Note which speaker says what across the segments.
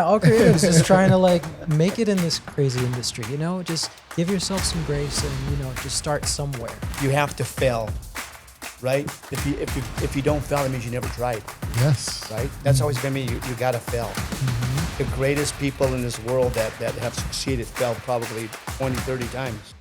Speaker 1: All creatives just trying to like make it in this crazy industry, just give yourself some grace and, just start somewhere.
Speaker 2: You have to fail, right? If you don't fail, that means you never tried.
Speaker 3: Yes.
Speaker 2: Right? That's always been me. You got to fail. The greatest people in this world that have succeeded failed probably 20, 30 times.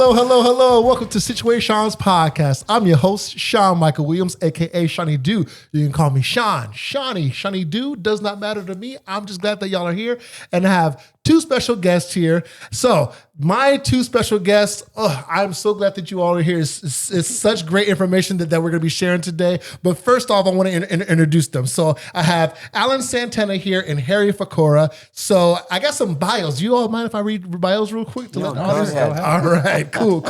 Speaker 3: Hello. Welcome to Situaseans podcast. I'm your host, Sean Michael Williams, aka seanydoo. You can call me Sean. Seanydoo does not matter to me. I'm just glad that y'all are here and I have two special guests here. So my two special guests, I'm so glad that you all are here. It's such great information that we're going to be sharing today. But first off, I want to introduce them. So I have Alan Santana here and Harry Fakora. So I got some bios. You all mind if I read bios real quick?
Speaker 2: Go ahead.
Speaker 3: All right, cool.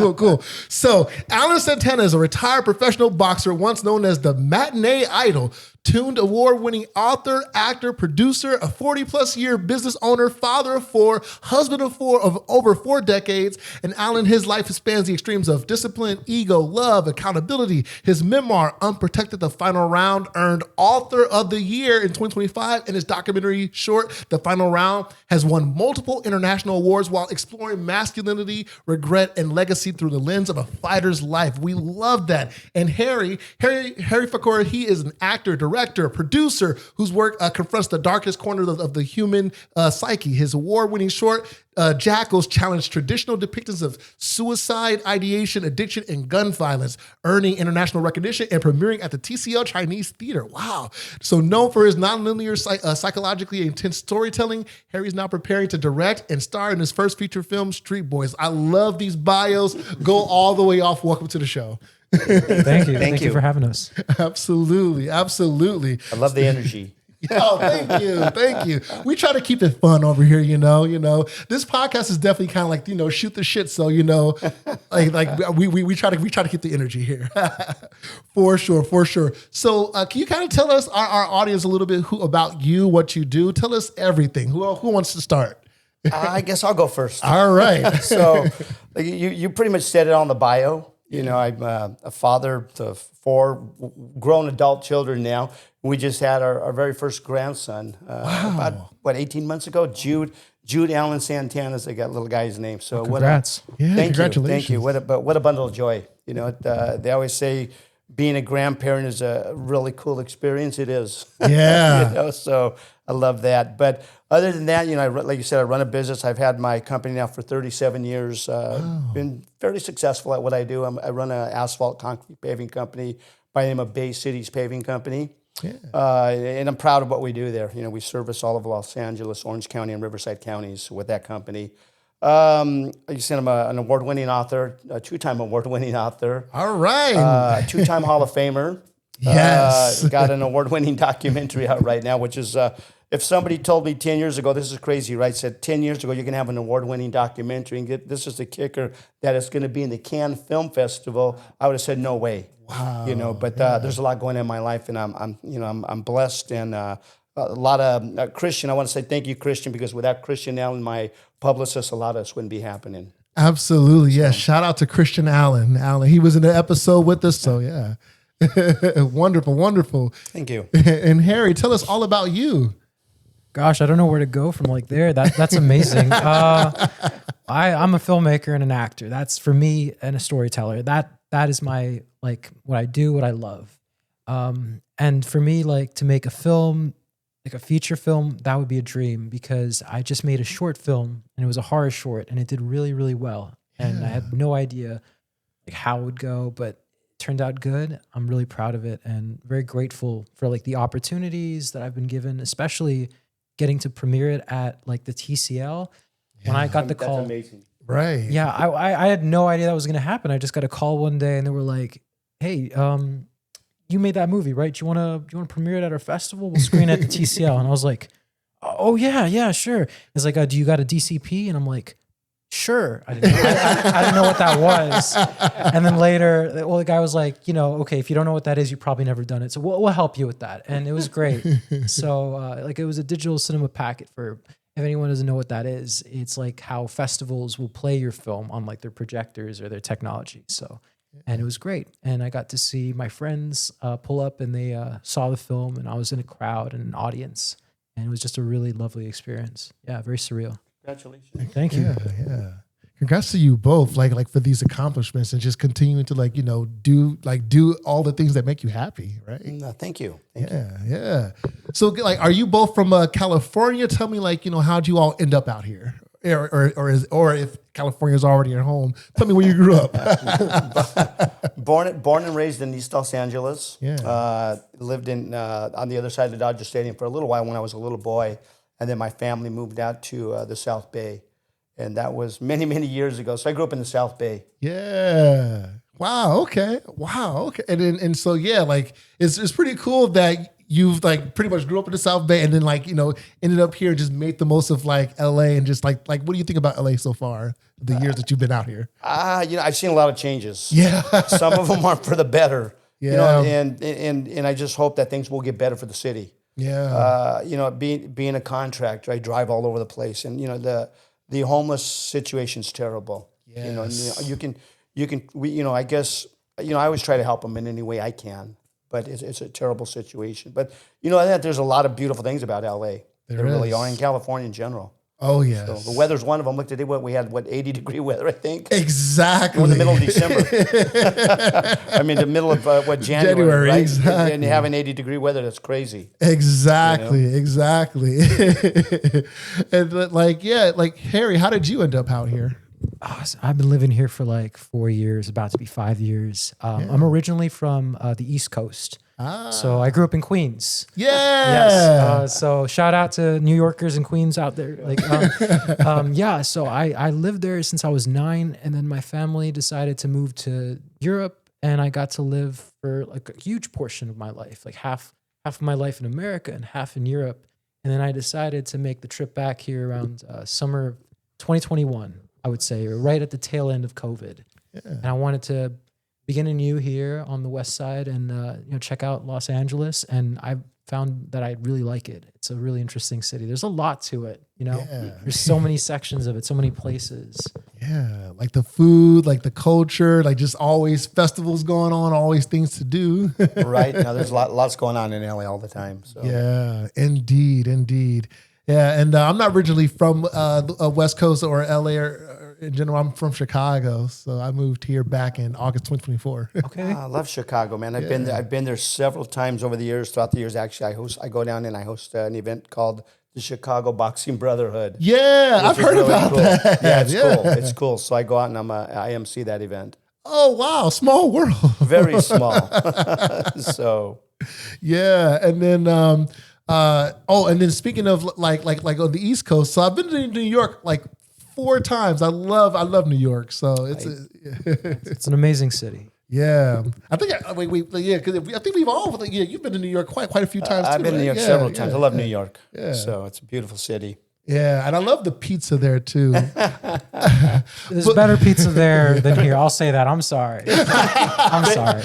Speaker 3: So Alan Santana is a retired professional boxer, once known as the matinee idol, tuned award-winning author, actor, producer, a 40-plus year business owner, father of four, husband of four of over 4 decades. And Alan, his life spans the extremes of discipline, ego, love, accountability. His memoir, Unprotected: The Final Round, earned Author of the Year in 2025, and his documentary short, The Final Round, has won multiple international awards while exploring masculinity, regret, and legacy through the lens of a fighter's life. We love that. And Harry Fakora, he is an actor, director, producer whose work confronts the darkest corners of the human psyche. His award-winning short, Jackals, challenged traditional depictions of suicide, ideation, addiction, and gun violence, earning international recognition and premiering at the TCL Chinese Theater. Wow. So known for his nonlinear, psychologically intense storytelling, Harry's now preparing to direct and star in his first feature film, Street Boys. I love these bios. Go all the way off. Welcome to the show.
Speaker 1: Thank you. Thank you for having us.
Speaker 3: Absolutely.
Speaker 2: I love the energy.
Speaker 3: Oh, thank you. We try to keep it fun over here, This podcast is definitely kind of like, shoot the shit. So, like we try to keep the energy here. For sure. So, can you kind of tell us, our audience, a little bit about you, what you do? Tell us everything. Who wants to start?
Speaker 2: I guess I'll go first.
Speaker 3: All right.
Speaker 2: So, you pretty much said it on the bio. I'm a father to 4 grown adult children now. We just had our very first grandson about 18 months ago. Jude Allen Santana is the little guy's name. So
Speaker 3: congrats! Congratulations!
Speaker 2: Thank you. What a bundle of joy. They always say being a grandparent is a really cool experience. It is.
Speaker 3: Yeah.
Speaker 2: So I love that. But other than that, like you said, I run a business. I've had my company now for 37 years. Been fairly successful at what I do. I run an asphalt concrete paving company by the name of Bay Cities Paving Company. Yeah. And I'm proud of what we do there. We service all of Los Angeles, Orange County, and Riverside counties with that company. Like you said, I'm an award-winning author, a 2-time award-winning author.
Speaker 3: All right.
Speaker 2: 2-time Hall of Famer.
Speaker 3: Yes.
Speaker 2: Got an award-winning documentary out right now, which is, if somebody told me 10 years ago, this is crazy, right? Said 10 years ago, you're going to have an award-winning documentary, and this is the kicker, that it's going to be in the Cannes Film Festival, I would have said, no way.
Speaker 3: Wow.
Speaker 2: But there's a lot going on in my life, and I'm blessed, and a lot of Christian. I want to say thank you, Christian, because without Christian Allen, my publicist, a lot of this wouldn't be happening.
Speaker 3: Absolutely, yes. Shout out to Christian Allen. He was in the episode with us, so yeah. Wonderful.
Speaker 2: Thank you.
Speaker 3: And Harry, tell us all about you.
Speaker 1: Gosh, I don't know where to go from there. That's amazing. I'm a filmmaker and an actor. That's for me, and a storyteller. That is my what I do, what I love. And for me, to make a film, like a feature film, that would be a dream, because I just made a short film and it was a horror short and it did really, really well. And I had no idea how it would go, but it turned out good. I'm really proud of it and very grateful for the opportunities that I've been given, especially getting to premiere it at the TCL. When I got the call.
Speaker 2: That's amazing.
Speaker 3: Right.
Speaker 1: Yeah, I had no idea that was going to happen. I just got a call one day and they were like, hey, you made that movie, right? Do you want to premiere it at our festival? We'll screen it at the TCL. And I was like, oh yeah, sure. It's like, do you got a DCP? And I'm like, sure. I didn't know what that was. And then later, well, the guy was like, okay, if you don't know what that is, you've probably never done it. So we'll help you with that. And it was great. So like it was a digital cinema packet for, if anyone doesn't know what that is, it's like how festivals will play your film on like their projectors or their technology. So, and it was great. And I got to see my friends pull up and they saw the film, and I was in a crowd and an audience, and it was just a really lovely experience. Yeah, very surreal.
Speaker 2: Congratulations.
Speaker 1: Thank you.
Speaker 3: Yeah. Congrats to you both, like for these accomplishments and just continuing to do all the things that make you happy, right?
Speaker 2: No, thank you.
Speaker 3: Yeah. So like, are you both from California? Tell me how'd you all end up out here? Or if California is already your home, tell me where you grew up.
Speaker 2: Born and raised in East Los Angeles.
Speaker 3: Yeah.
Speaker 2: Lived in on the other side of the Dodger Stadium for a little while when I was a little boy, and then my family moved out to the South Bay, and that was many, many years ago. So I grew up in the South Bay.
Speaker 3: Yeah. Wow. Okay. And so yeah, like it's pretty cool that you've like pretty much grew up in the South Bay and then ended up here and just made the most of like LA, and just like what do you think about LA so far, the years that you've been out here?
Speaker 2: I've seen a lot of changes.
Speaker 3: Yeah.
Speaker 2: Some of them aren't for the better.
Speaker 3: Yeah.
Speaker 2: And I just hope that things will get better for the city.
Speaker 3: Yeah.
Speaker 2: Being a contractor, I drive all over the place, and the homeless situation's terrible.
Speaker 3: Yes.
Speaker 2: I guess I always try to help them in any way I can, but it's a terrible situation. But I think there's a lot of beautiful things about LA. There really are, in California in general.
Speaker 3: Oh yeah.
Speaker 2: So the weather's one of them. Look today, we had 80-degree weather, I think.
Speaker 3: Exactly.
Speaker 2: In the middle of December. I mean, the middle of January, right?
Speaker 3: Exactly.
Speaker 2: And you have an 80-degree weather. That's crazy.
Speaker 3: Exactly. And Harry, how did you end up out here?
Speaker 1: So I've been living here for like 4 years, about to be 5 years. I'm originally from the East Coast. So I grew up in Queens.
Speaker 3: Yeah.
Speaker 1: Yes. So shout out to New Yorkers and Queens out there. So I lived there since I was 9, and then my family decided to move to Europe, and I got to live for like a huge portion of my life, like half of my life in America and half in Europe. And then I decided to make the trip back here around summer of 2021, I would say, or right at the tail end of COVID. Yeah. And I wanted to begin anew here on the West Side and check out Los Angeles. And I found that I really like it. It's a really interesting city. There's a lot to it, There's so many sections of it, so many places.
Speaker 3: Yeah, like the food, like the culture, like just always festivals going on, always things to do.
Speaker 2: Right. Now there's lots going on in LA all the time. So.
Speaker 3: Yeah, indeed. Yeah, and I'm not originally from West Coast or LA or in general. I'm from Chicago, so I moved here back in August 2024.
Speaker 1: Okay,
Speaker 2: I love Chicago, man. I've been there several times over the years. Throughout the years, actually, I go down and I host an event called the Chicago Boxing Brotherhood.
Speaker 3: Yeah, I've heard really about that.
Speaker 2: Yeah, cool. It's cool. So I go out and I MC that event.
Speaker 3: Oh wow, small world.
Speaker 2: Very small. So,
Speaker 3: yeah, and then. And then speaking of like on the East Coast, so I've been to New York like 4 times. I love New York. So
Speaker 1: it's an amazing city.
Speaker 3: Yeah, I think because I think we've all you've been to New York quite a few times.
Speaker 2: I've been to New York several times. I love New York.
Speaker 3: Yeah,
Speaker 2: so it's a beautiful city.
Speaker 3: Yeah, and I love the pizza there too.
Speaker 1: There's better pizza there than here. I'll say that. I'm sorry.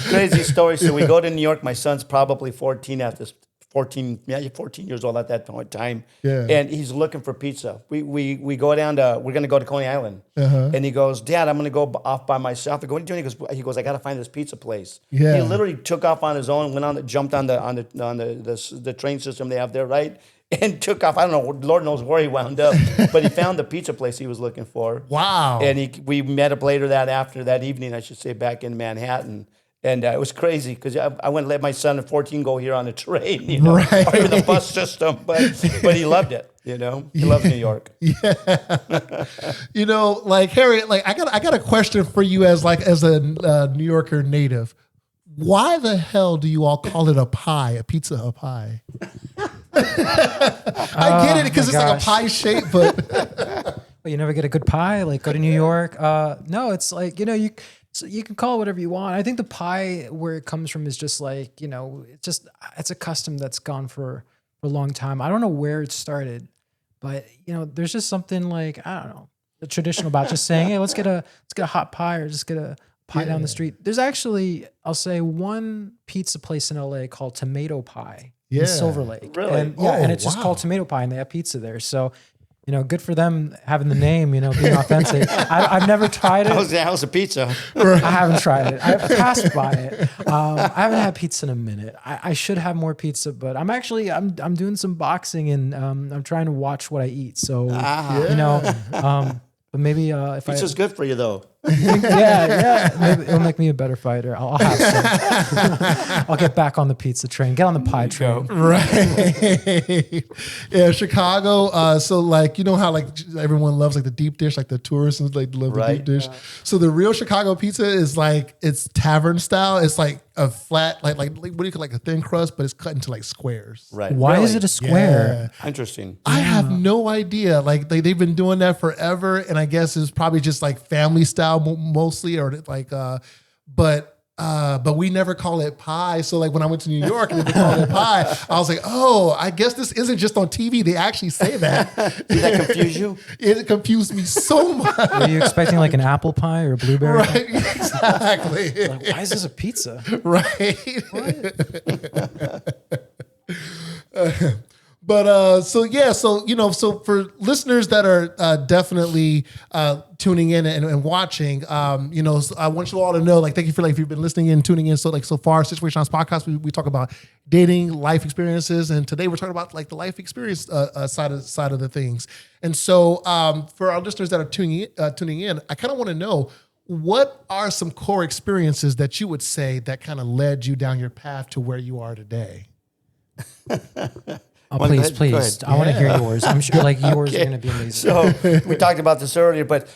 Speaker 2: Crazy story. So we go to New York. My son's probably 14 at this. 14 years old at that point in time.
Speaker 3: Yeah.
Speaker 2: And he's looking for pizza. We go down we're going to go to Coney Island. Uh-huh. And he goes, Dad, I'm going to go off by myself. I go, what are you doing? He goes, I got to find this pizza place.
Speaker 3: Yeah.
Speaker 2: He literally took off on his own, jumped on the train system they have there, right? And took off. I don't know, Lord knows where he wound up, but he found the pizza place he was looking for.
Speaker 3: Wow.
Speaker 2: And we met up later that evening, I should say, back in Manhattan. And it was crazy because I went and let my son at 14 go here on a train,
Speaker 3: right.
Speaker 2: or even the bus system. But he loved it, He loves New York.
Speaker 3: Yeah. Like Harry, like I got a question for you as a New Yorker native. Why the hell do you all call it a pizza a pie? I get it because it's like a pie shape, but
Speaker 1: you never get a good pie. Like go to New York. No, it's like you can call it whatever you want. I think the pie, where it comes from, is just like, it's a custom that's gone for a long time. I don't know where it started, but there's just something like, I don't know. traditional about just saying, hey, let's get a hot pie or just get a pie down the street. There's actually, I'll say, one pizza place in LA called Tomato Pie in Silver Lake.
Speaker 2: Really?
Speaker 1: And it's just called Tomato Pie, and they have pizza there. So, good for them having the name, being authentic. I've never tried it.
Speaker 2: How's the pizza?
Speaker 1: I haven't tried it. I've passed by it. I haven't had pizza in a minute. I should have more pizza, but I'm doing some boxing, and I'm trying to watch what I eat. So, but maybe if
Speaker 2: Pizza's good for you, though.
Speaker 1: maybe it'll make me a better fighter. I'll have some. I'll get back on the pizza train. Get on the pie train.
Speaker 3: Right. Yeah, Chicago. So like, how like everyone loves like the deep dish, like the tourists love the deep dish. So the real Chicago pizza is like, it's tavern style. It's like a flat, like what do you call, like a thin crust, but it's cut into like squares.
Speaker 2: Right.
Speaker 1: Why is it a square?
Speaker 2: Yeah. Interesting.
Speaker 3: I have no idea. Like they've been doing that forever, and I guess it's probably just like family style mostly, or like, but we never call it pie. So like when I went to New York and they called it pie, I was like, oh, I guess this isn't just on TV. They actually say that.
Speaker 2: Did that confuse you?
Speaker 3: It confused me so much.
Speaker 1: Were you expecting like an apple pie or a blueberry?
Speaker 3: Right, exactly.
Speaker 1: Like, why is this a pizza?
Speaker 3: Right. So for listeners that are definitely tuning in and watching, so I want you all to know, like, thank you for if you've been listening and tuning in. So so far, Situaseans podcast, we talk about dating, life experiences, and today we're talking about like the life experience side of the things. And so for our listeners that are tuning in, I kind of want to know, what are some core experiences that you would say that kind of led you down your path to where you are today?
Speaker 1: Oh, please. I want to hear yours. I'm sure like yours are going to be amazing.
Speaker 2: So we talked about this earlier, but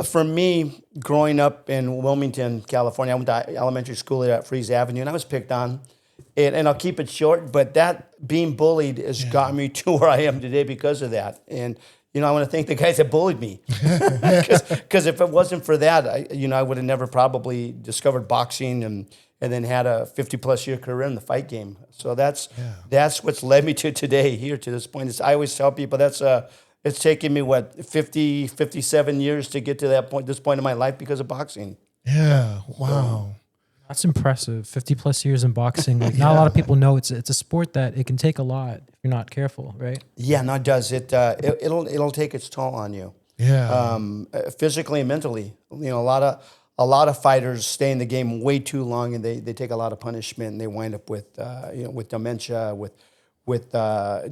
Speaker 2: for me, growing up in Wilmington, California, I went to elementary school there at Freeze Avenue, and I was picked on. And I'll keep it short, but that being bullied has got me to where I am today because of that. And I want to thank the guys that bullied me, because if it wasn't for that, I would have never probably discovered boxing and then had a 50-plus year career in the fight game. So that's what's led me to today, here to this point. I always tell people it's taken me 50, 57 years to get to this point in my life because of boxing.
Speaker 3: Yeah. Wow.
Speaker 1: That's impressive. 50-plus years in boxing. Like, not a lot of people know it's a sport that it can take a lot if you're not careful, right?
Speaker 2: Yeah, no, it does. It'll take its toll on you.
Speaker 3: Yeah.
Speaker 2: Physically and mentally. A lot of fighters stay in the game way too long, and they take a lot of punishment, and they wind up with dementia, with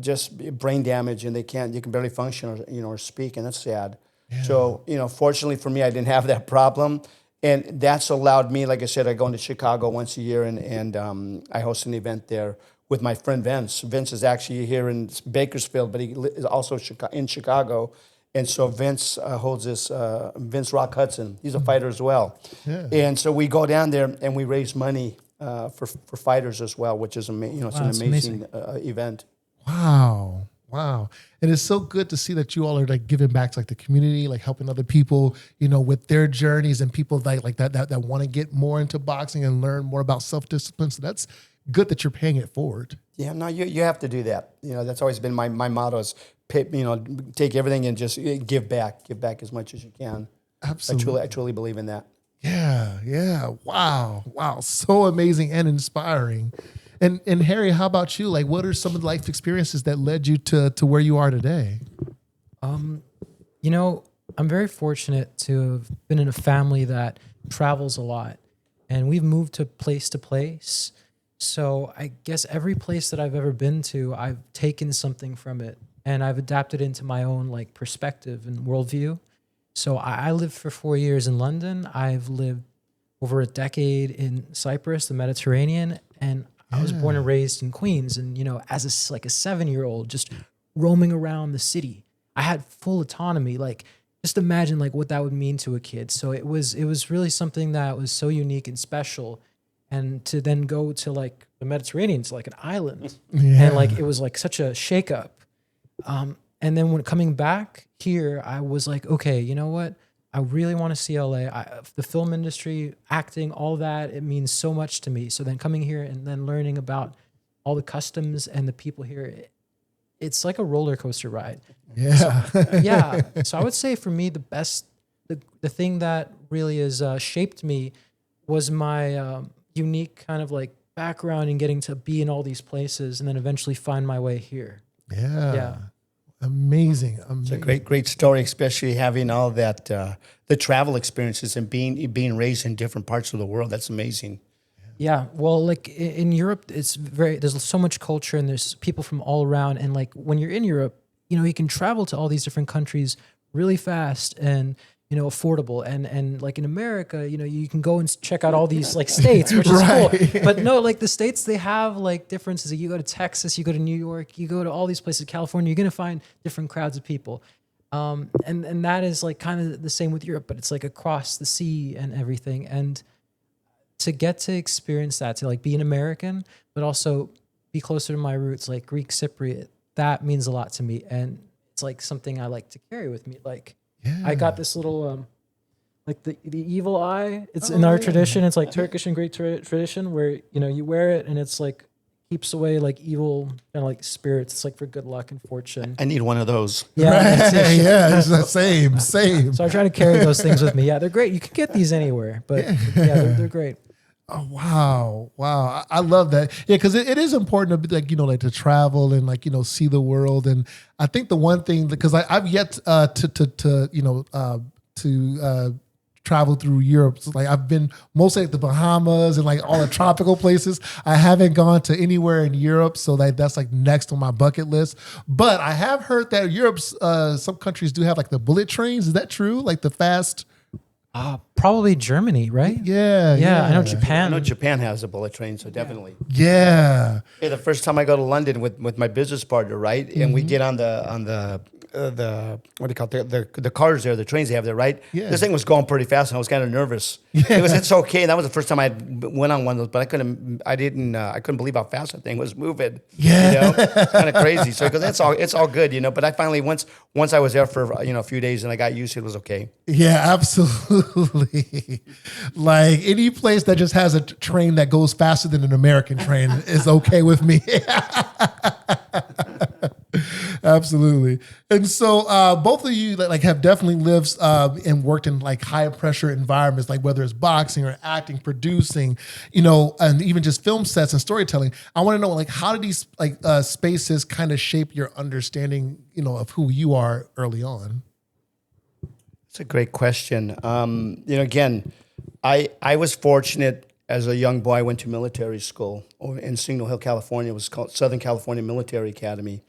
Speaker 2: just brain damage, and you can barely function or speak, and that's sad. Yeah. So fortunately for me, I didn't have that problem, and that's allowed me. Like I said, I go into Chicago once a year, and I host an event there with my friend Vince. Vince is actually here in Bakersfield, but he is also in Chicago. And so Vince holds this, Vince Rock Hudson. He's a fighter as well. Yeah. And so we go down there and we raise money for fighters as well, which is it's an amazing event.
Speaker 3: Wow. And it's so good to see that you all are like giving back to like the community, like helping other people, with their journeys, and people like that want to get more into boxing and learn more about self-discipline. So that's good that you're paying it forward.
Speaker 2: Yeah, no, you have to do that. That's always been my motto is, take everything and just give back as much as you can.
Speaker 3: Absolutely.
Speaker 2: I truly believe in that.
Speaker 3: Yeah. Wow. So amazing and inspiring. And Harry, how about you? Like, what are some of the life experiences that led you to where you are today?
Speaker 1: I'm very fortunate to have been in a family that travels a lot, and we've moved to place. So I guess every place that I've ever been to, I've taken something from it, and I've adapted into my own like perspective and worldview. So I lived for 4 years in London. I've lived over a decade in Cyprus, the Mediterranean, and I was born and raised in Queens. And as a 7-year-old, just roaming around the city, I had full autonomy. Like, just imagine like what that would mean to a kid. So it was really something that was so unique and special. And to then go to like the Mediterranean, to like an island, and like it was like such a shakeup. And then when coming back here, I was like, okay, you know what? I really want to see LA. The film industry, acting, all that, it means so much to me. So then coming here and then learning about all the customs and the people here, it's like a roller coaster ride.
Speaker 3: Yeah.
Speaker 1: Yeah. So I would say for me, the thing that really has shaped me was my unique kind of like background in getting to be in all these places and then eventually find my way here.
Speaker 3: Yeah. Amazing.
Speaker 2: It's a great story, especially having all that, the travel experiences and being raised in different parts of the world. That's amazing.
Speaker 1: Yeah, well, like in Europe, there's so much culture and there's people from all around. And like when you're in Europe, you know, you can travel to all these different countries really fast and, you know, affordable. And like in America, you know, you can go and check out all these like states, which is cool. But no, like the states, they have like differences. You go to Texas, you go to New York, you go to all these places, California, you're going to find different crowds of people. And that is like kind of the same with Europe, but it's like across the sea and everything. And to get to experience that, to like be an American, but also be closer to my roots, like Greek Cypriot, that means a lot to me. And it's like something I like to carry with me. Like I got this little, like the evil eye. It's in our tradition. It's like Turkish and Greek tradition where, you know, you wear it and it's like, keeps away like evil kind of like spirits. It's like for good luck and fortune.
Speaker 2: I need one of those.
Speaker 1: Yeah.
Speaker 3: Right. Yeah, it's the same.
Speaker 1: So I try to carry those things with me. Yeah, they're great. You can get these anywhere, but yeah, they're great.
Speaker 3: Oh, wow. I love that. Yeah, because it is important to be like, you know, like to travel and like, you know, see the world. And I think the one thing, because I've yet to travel through Europe. So like I've been mostly at the Bahamas and like all the tropical places. I haven't gone to anywhere in Europe. So like that's like next on my bucket list. But I have heard that Europe's, some countries do have like the bullet trains. Is that true? Like the fast...
Speaker 1: Probably Germany, right?
Speaker 3: Yeah.
Speaker 1: I know Japan.
Speaker 2: I know Japan has a bullet train, so definitely.
Speaker 3: Yeah.
Speaker 2: Yeah, the first time I go to London with my business partner, right, and we get on the what do you call it, the cars there, the trains they have there, right?
Speaker 3: Yeah.
Speaker 2: This thing was going pretty fast, and I was kind of nervous. It's okay. And that was the first time I went on one of those, but I couldn't believe how fast that thing was moving.
Speaker 3: Yeah.
Speaker 2: You know, it's kind of crazy. So because it's all good, you know. But I finally once I was there for a few days and I got used to it, it was okay.
Speaker 3: Yeah, absolutely. Like any place that just has a train that goes faster than an American train is okay with me. Absolutely. And so both of you like have definitely lived and worked in like high pressure environments, like whether it's boxing or acting, producing, you know, and even just film sets and storytelling. I want to know, like, how did these like spaces kind of shape your understanding, you know, of who you are early on?
Speaker 2: It's a great question. Again, I was fortunate as a young boy. I went to military school in Signal Hill, California. It was called Southern California Military Academy.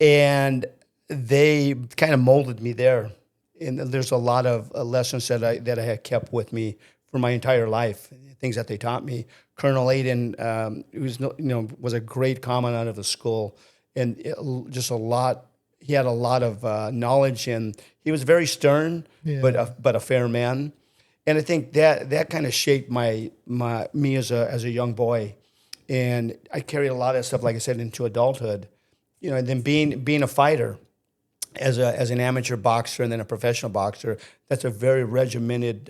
Speaker 2: And they kind of molded me there. And there's a lot of lessons that I had kept with me for my entire life, things that they taught me. Colonel Aiden, was a great commandant of the school, and he had a lot of knowledge, and he was very stern, but a fair man. And I think that kind of shaped me as a young boy. And I carried a lot of stuff, like I said, into adulthood. You know, and then being a fighter as an amateur boxer and then a professional boxer, that's a very regimented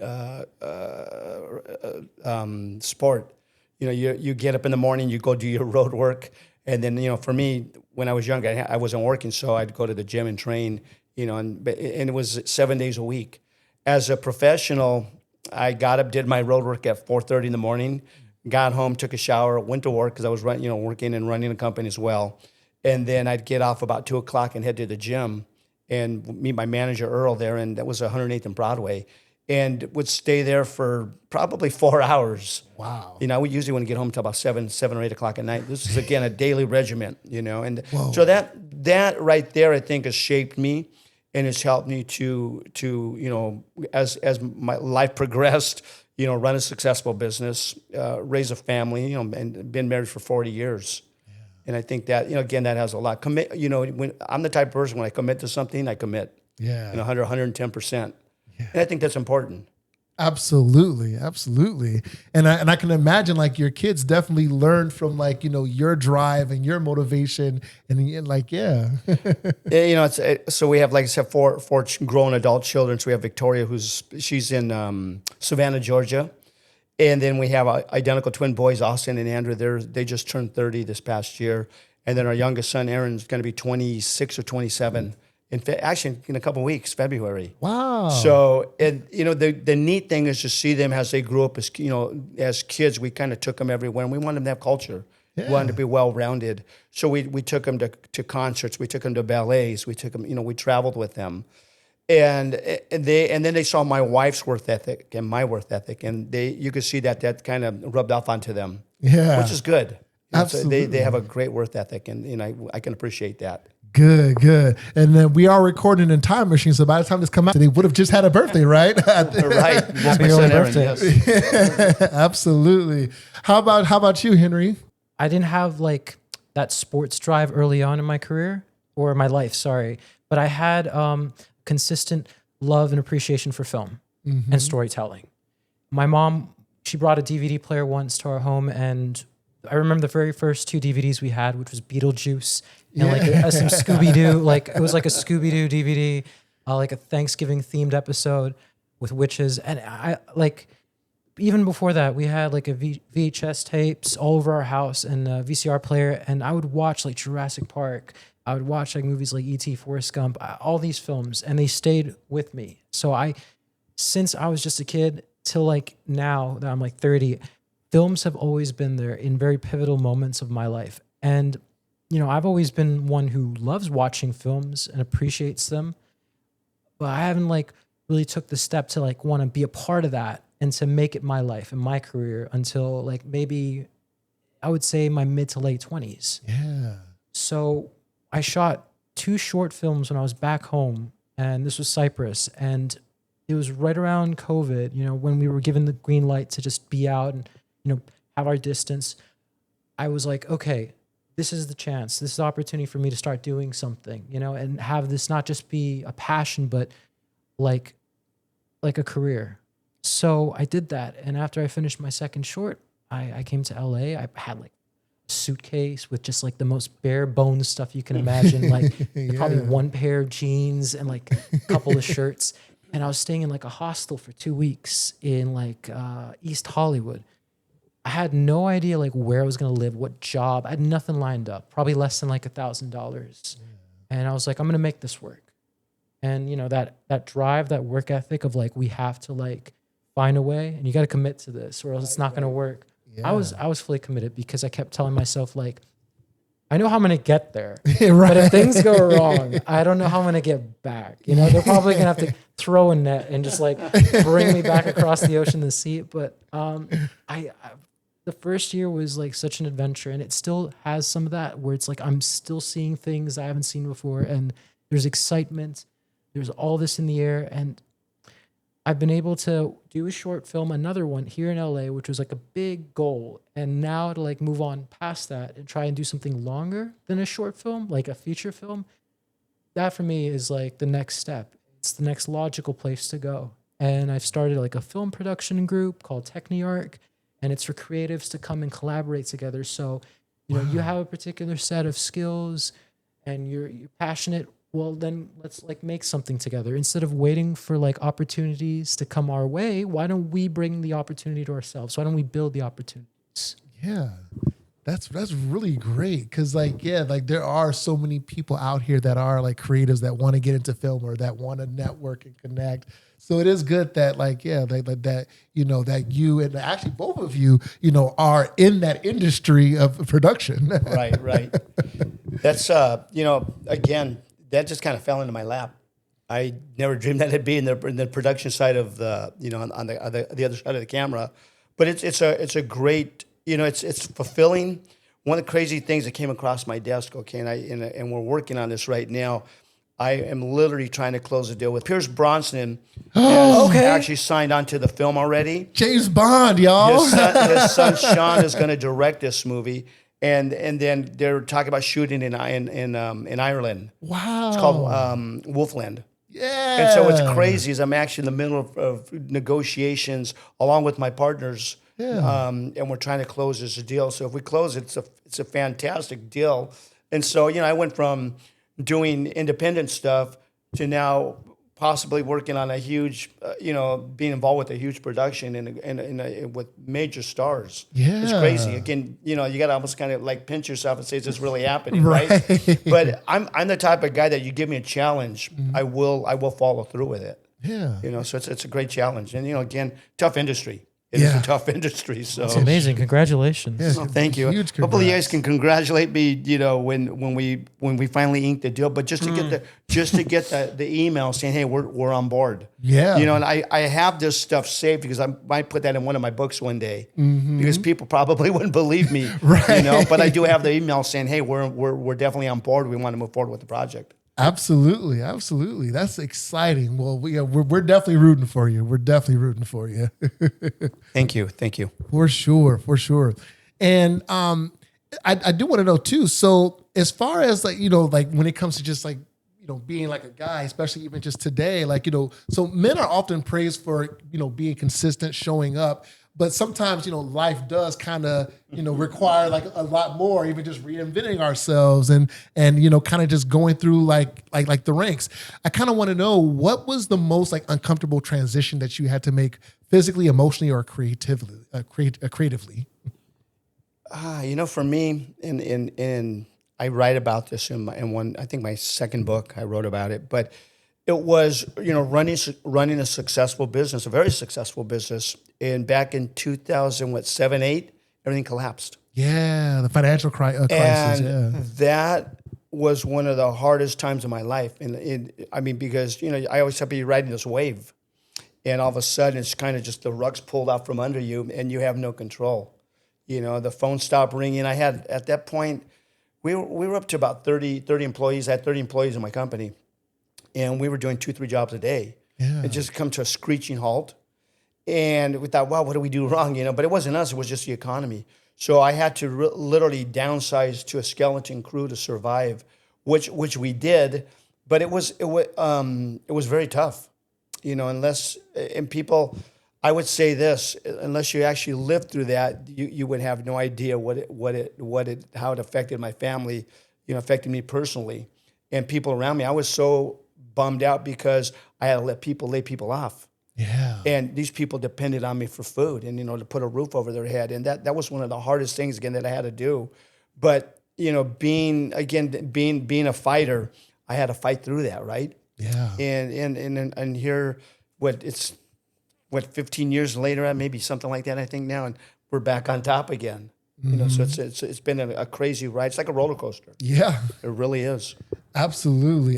Speaker 2: sport. You know, you get up in the morning, you go do your road work, and then, you know, for me, when I was young, I wasn't working, so I'd go to the gym and train, you know, and it was 7 days a week. As a professional, I got up, did my road work at 4:30 in the morning, got home, took a shower, went to work because I was working and running a company as well. And then I'd get off about 2 o'clock and head to the gym and meet my manager, Earl, there. And that was 108th and Broadway. And would stay there for probably 4 hours.
Speaker 3: Wow.
Speaker 2: You know, we usually wouldn't get home until about 7 or 8 o'clock at night. This is, again, a daily regiment, you know. And
Speaker 3: Whoa.
Speaker 2: so that right there, I think, has shaped me and has helped me to you know, as my life progressed, you know, run a successful business, raise a family, you know, and been married for 40 years. And I think that, you know, again, that has a lot. You know, when I'm the type of person, when I commit to something, I commit.
Speaker 3: Yeah.
Speaker 2: You know, 110%.
Speaker 3: Yeah.
Speaker 2: And I think that's important.
Speaker 3: Absolutely. And I can imagine like your kids definitely learned from like, you know, your drive and your motivation and like, yeah.
Speaker 2: Yeah, you know, so we have, like I said, four grown adult children. So we have Victoria, she's in Savannah, Georgia. And then we have identical twin boys, Austin and Andrew. They just turned 30 this past year. And then our youngest son, Aaron's going to be 26 or 27 actually in a couple of weeks, February.
Speaker 3: Wow.
Speaker 2: So, and the neat thing is to see them as they grew up as kids. We kind of took them everywhere, and we wanted them to have culture.
Speaker 3: Yeah.
Speaker 2: We wanted to be well-rounded. So we took them to concerts. We took them to ballets. We took them, we traveled with them. And then they saw my wife's work ethic and my work ethic, and you could see that kind of rubbed off onto them.
Speaker 3: Yeah.
Speaker 2: Which is good.
Speaker 3: Absolutely.
Speaker 2: So they have a great work ethic, and I can appreciate that.
Speaker 3: Good. And then we are recording in Time Machine, so by the time this come out, they would have just had a birthday, right?
Speaker 2: Right.
Speaker 1: Happy early birthday.
Speaker 2: Yes.
Speaker 3: Absolutely. How about you, Henry?
Speaker 1: I didn't have like that sports drive early on in my career or my life, sorry. But I had consistent love and appreciation for film and storytelling. My mom, she brought a DVD player once to our home, and I remember the very first 2 DVDs we had, which was Beetlejuice and some Scooby-Doo. Like it was like a Scooby-Doo DVD, like a Thanksgiving themed episode with witches. And I like, even before that, we had like a VHS tapes all over our house and a VCR player. And I would watch like Jurassic Park. I would watch like movies like E.T., Forrest Gump, all these films, and they stayed with me. So since I was just a kid till like now that I'm like 30, films have always been there in very pivotal moments of my life. And, I've always been one who loves watching films and appreciates them, but I haven't like really took the step to like want to be a part of that and to make it my life and my career until like maybe I would say my mid to late 20s.
Speaker 3: Yeah.
Speaker 1: So I shot 2 short films when I was back home, and this was Cyprus, and it was right around COVID, when we were given the green light to just be out and, have our distance. I was like, okay, this is the chance. This is the opportunity for me to start doing something, and have this not just be a passion, but like a career. So I did that. And after I finished my second short, I came to LA. I had like a suitcase with just like the most bare bones stuff you can imagine. Like probably 1 pair of jeans and like a couple of shirts. And I was staying in like a hostel for 2 weeks in like East Hollywood. I had no idea like where I was going to live, what job. I had nothing lined up, probably less than like $1,000. And I was like, I'm going to make this work. And, that drive, that work ethic of like, we have to like find a way, and you got to commit to this or else it's not going to work. Yeah. I was fully committed because I kept telling myself like, I know how I'm going to get there, right. But if things go wrong, I don't know how I'm going to get back. They're probably going to have to throw a net and just like bring me back across the ocean to see it. But the first year was like such an adventure, and it still has some of that where it's like I'm still seeing things I haven't seen before, and there's excitement. There's all this in the air, and I've been able to do a short film, another one here in LA, which was like a big goal. And now to like move on past that and try and do something longer than a short film, like a feature film, that for me is like the next step. It's the next logical place to go. And I've started like a film production group called TechniArc, and it's for creatives to come and collaborate together. So, you have a particular set of skills and you're passionate. Well, then let's like make something together. Instead of waiting for like opportunities to come our way, why don't we bring the opportunity to ourselves? Why don't we build the opportunities?
Speaker 3: Yeah, that's really great. Cause there are so many people out here that are like creatives that want to get into film or that want to network and connect. So it is good that that you and actually both of you, are in that industry of production.
Speaker 2: Right. That's, again, that just kind of fell into my lap. I never dreamed that it'd be in the production side of the, on the other side of the camera. But it's a great, it's fulfilling. One of the crazy things that came across my desk, okay, and we're working on this right now. I am literally trying to close a deal with Pierce Brosnan. Has actually signed on to the film already.
Speaker 3: James Bond, y'all.
Speaker 2: His son Sean is going to direct this movie. And then they're talking about shooting in Ireland.
Speaker 3: Wow.
Speaker 2: It's called Wolfland.
Speaker 3: Yeah.
Speaker 2: And so it's crazy as I'm actually in the middle of negotiations along with my partners.
Speaker 3: Yeah.
Speaker 2: And we're trying to close this deal. So if we close it, it's a fantastic deal. And so, I went from doing independent stuff to now possibly working on a huge, being involved with a huge production and with major stars.
Speaker 3: Yeah.
Speaker 2: It's crazy. Again, you got to almost kind of like pinch yourself and say, is this really happening? Right. But I'm the type of guy that you give me a challenge, I will follow through with it.
Speaker 3: Yeah.
Speaker 2: So it's a great challenge. And, again, tough industry. It is a tough industry. So
Speaker 1: it's amazing. Congratulations.
Speaker 3: Yeah,
Speaker 2: thank you.
Speaker 3: Huge
Speaker 2: Hopefully you guys can congratulate me, when we finally inked the deal. But just to get the email saying, hey, we're on board.
Speaker 3: Yeah.
Speaker 2: And I have this stuff saved because I might put that in one of my books one day because people probably wouldn't believe me.
Speaker 3: Right.
Speaker 2: But I do have the email saying, hey, we're definitely on board. We want to move forward with the project.
Speaker 3: Absolutely. That's exciting. Well, we're definitely rooting for you.
Speaker 2: Thank you.
Speaker 3: For sure. And I do want to know too. So as far as like when it comes to just like being like a guy, especially even just today, so men are often praised for being consistent, showing up. But sometimes, life does kind of, require like a lot more, even just reinventing ourselves and kind of just going through like the ranks. I kind of want to know, what was the most like uncomfortable transition that you had to make physically, emotionally, or creatively?
Speaker 2: For me, and I write about this in one, I think my second book, I wrote about it, but it was, running a successful business, a very successful business. And back in 2007, 8, everything collapsed.
Speaker 3: Yeah, the financial crisis.
Speaker 2: And that was one of the hardest times of my life. And because, I always have to be riding this wave. And all of a sudden, it's kind of just the rug's pulled out from under you and you have no control. The phone stopped ringing. I had, at that point, we were up to about 30 employees. I had 30 employees in my company. And we were doing 2-3 jobs a day.
Speaker 3: Yeah.
Speaker 2: It just come to a screeching halt. And we thought, wow, what do we do wrong? But it wasn't us, it was just the economy. So I had to literally downsize to a skeleton crew to survive, which we did. But it was very tough, and people, I would say this, unless you actually lived through that, you would have no idea how it affected my family, affected me personally and people around me. I was so bummed out because I had to lay people off.
Speaker 3: Yeah.
Speaker 2: And these people depended on me for food and, to put a roof over their head. And that was one of the hardest things, again, that I had to do. But, being a fighter, I had to fight through that, right?
Speaker 3: Yeah.
Speaker 2: And here, 15 years later, maybe something like that, I think now, and we're back on top again. So it's been a crazy ride. It's like a roller coaster.
Speaker 3: Yeah.
Speaker 2: It really is.
Speaker 3: Absolutely.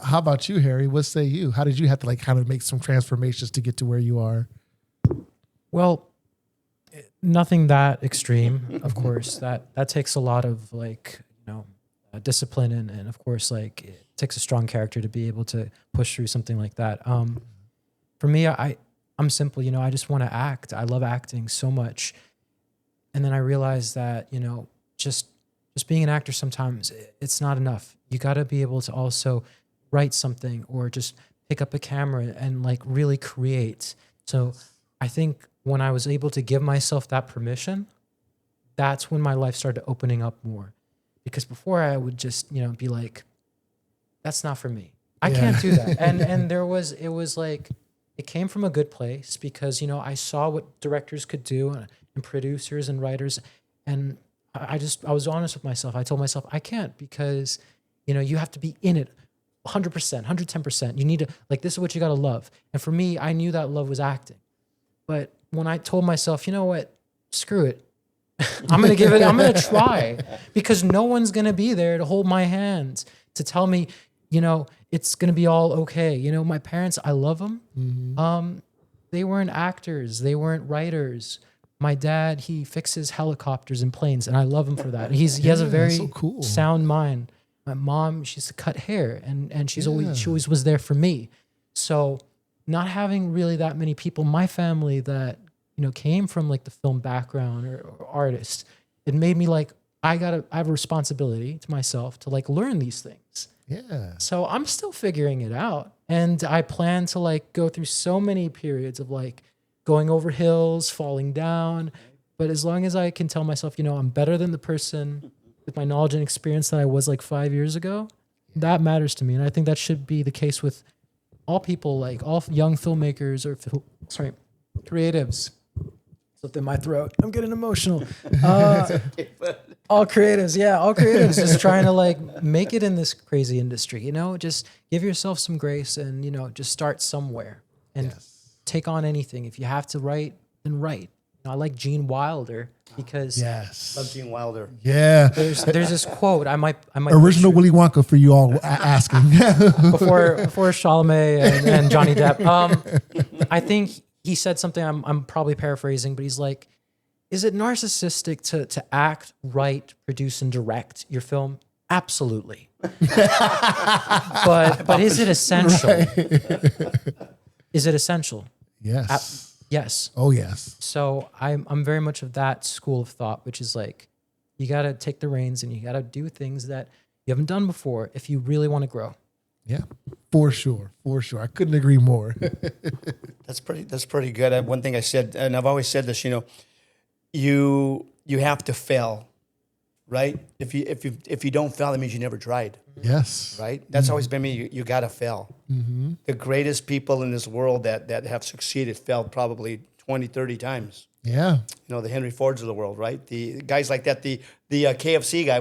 Speaker 3: How about you, Harry? What say you? How did you have to kind of make some transformations to get to where you are?
Speaker 1: Well, nothing that extreme, of course. That takes a lot of discipline and of course it takes a strong character to be able to push through something like that. For me, I'm simple. I just want to act. I love acting so much. And then I realized that, just being an actor sometimes it's not enough. You got to be able to also write something or just pick up a camera and really create. So I think when I was able to give myself that permission, that's when my life started opening up more. Because before I would just, be like, that's not for me. I can't do that. And it came from a good place because, I saw what directors could do and producers and writers. And I was honest with myself. I told myself, I can't because, you have to be in it 100%, 110%. You need to, this is what you got to love. And for me, I knew that love was acting. But when I told myself, you know what, screw it. I'm going to try because no one's going to be there to hold my hand, to tell me, it's going to be all okay. My parents, I love them. Mm-hmm. They weren't actors. They weren't writers. My dad, he fixes helicopters and planes, and I love him for that. He has a very sound mind. My mom, she used to cut hair, and she always was there for me. So not having really that many people, my family that came from the film background or artists, it made me I have a responsibility to myself to learn these things.
Speaker 3: Yeah.
Speaker 1: So I'm still figuring it out, and I plan to go through so many periods of going over hills, falling down. But as long as I can tell myself, I'm better than the person with my knowledge and experience that I was 5 years ago, that matters to me. And I think that should be the case with all people, like all young filmmakers or creatives. Something in my throat. I'm getting emotional. All creatives just trying to like make it in this crazy industry, you know, just give yourself some grace and, you know, just start somewhere and take on anything. If you have to write, then write. You know, I like Gene Wilder because
Speaker 2: Love Gene Wilder.
Speaker 3: Yeah.
Speaker 1: there's this quote. I might
Speaker 3: Original Willy Wonka for you all asking.
Speaker 1: before Chalamet and Johnny Depp. I think he said something, I'm probably paraphrasing, but he's like, is it narcissistic to act, write, produce, and direct your film? Absolutely. but is it essential? Is it essential?
Speaker 3: Yes.
Speaker 1: Yes.
Speaker 3: Oh, yes.
Speaker 1: So I'm very much of that school of thought, which is like, you got to take the reins and you got to do things that you haven't done before if you really want to grow.
Speaker 3: Yeah, for sure. I couldn't agree more.
Speaker 2: That's pretty good. One thing I said, and I've always said this, you know, you have to fail, right? If you don't fail, that means you never tried.
Speaker 3: Yes.
Speaker 2: Right? That's always been me. You got to fail. Mm-hmm. The greatest people in this world that have succeeded failed probably 20, 30 times.
Speaker 3: Yeah.
Speaker 2: You know, the Henry Fords of the world, right? The guys like that, the KFC guy,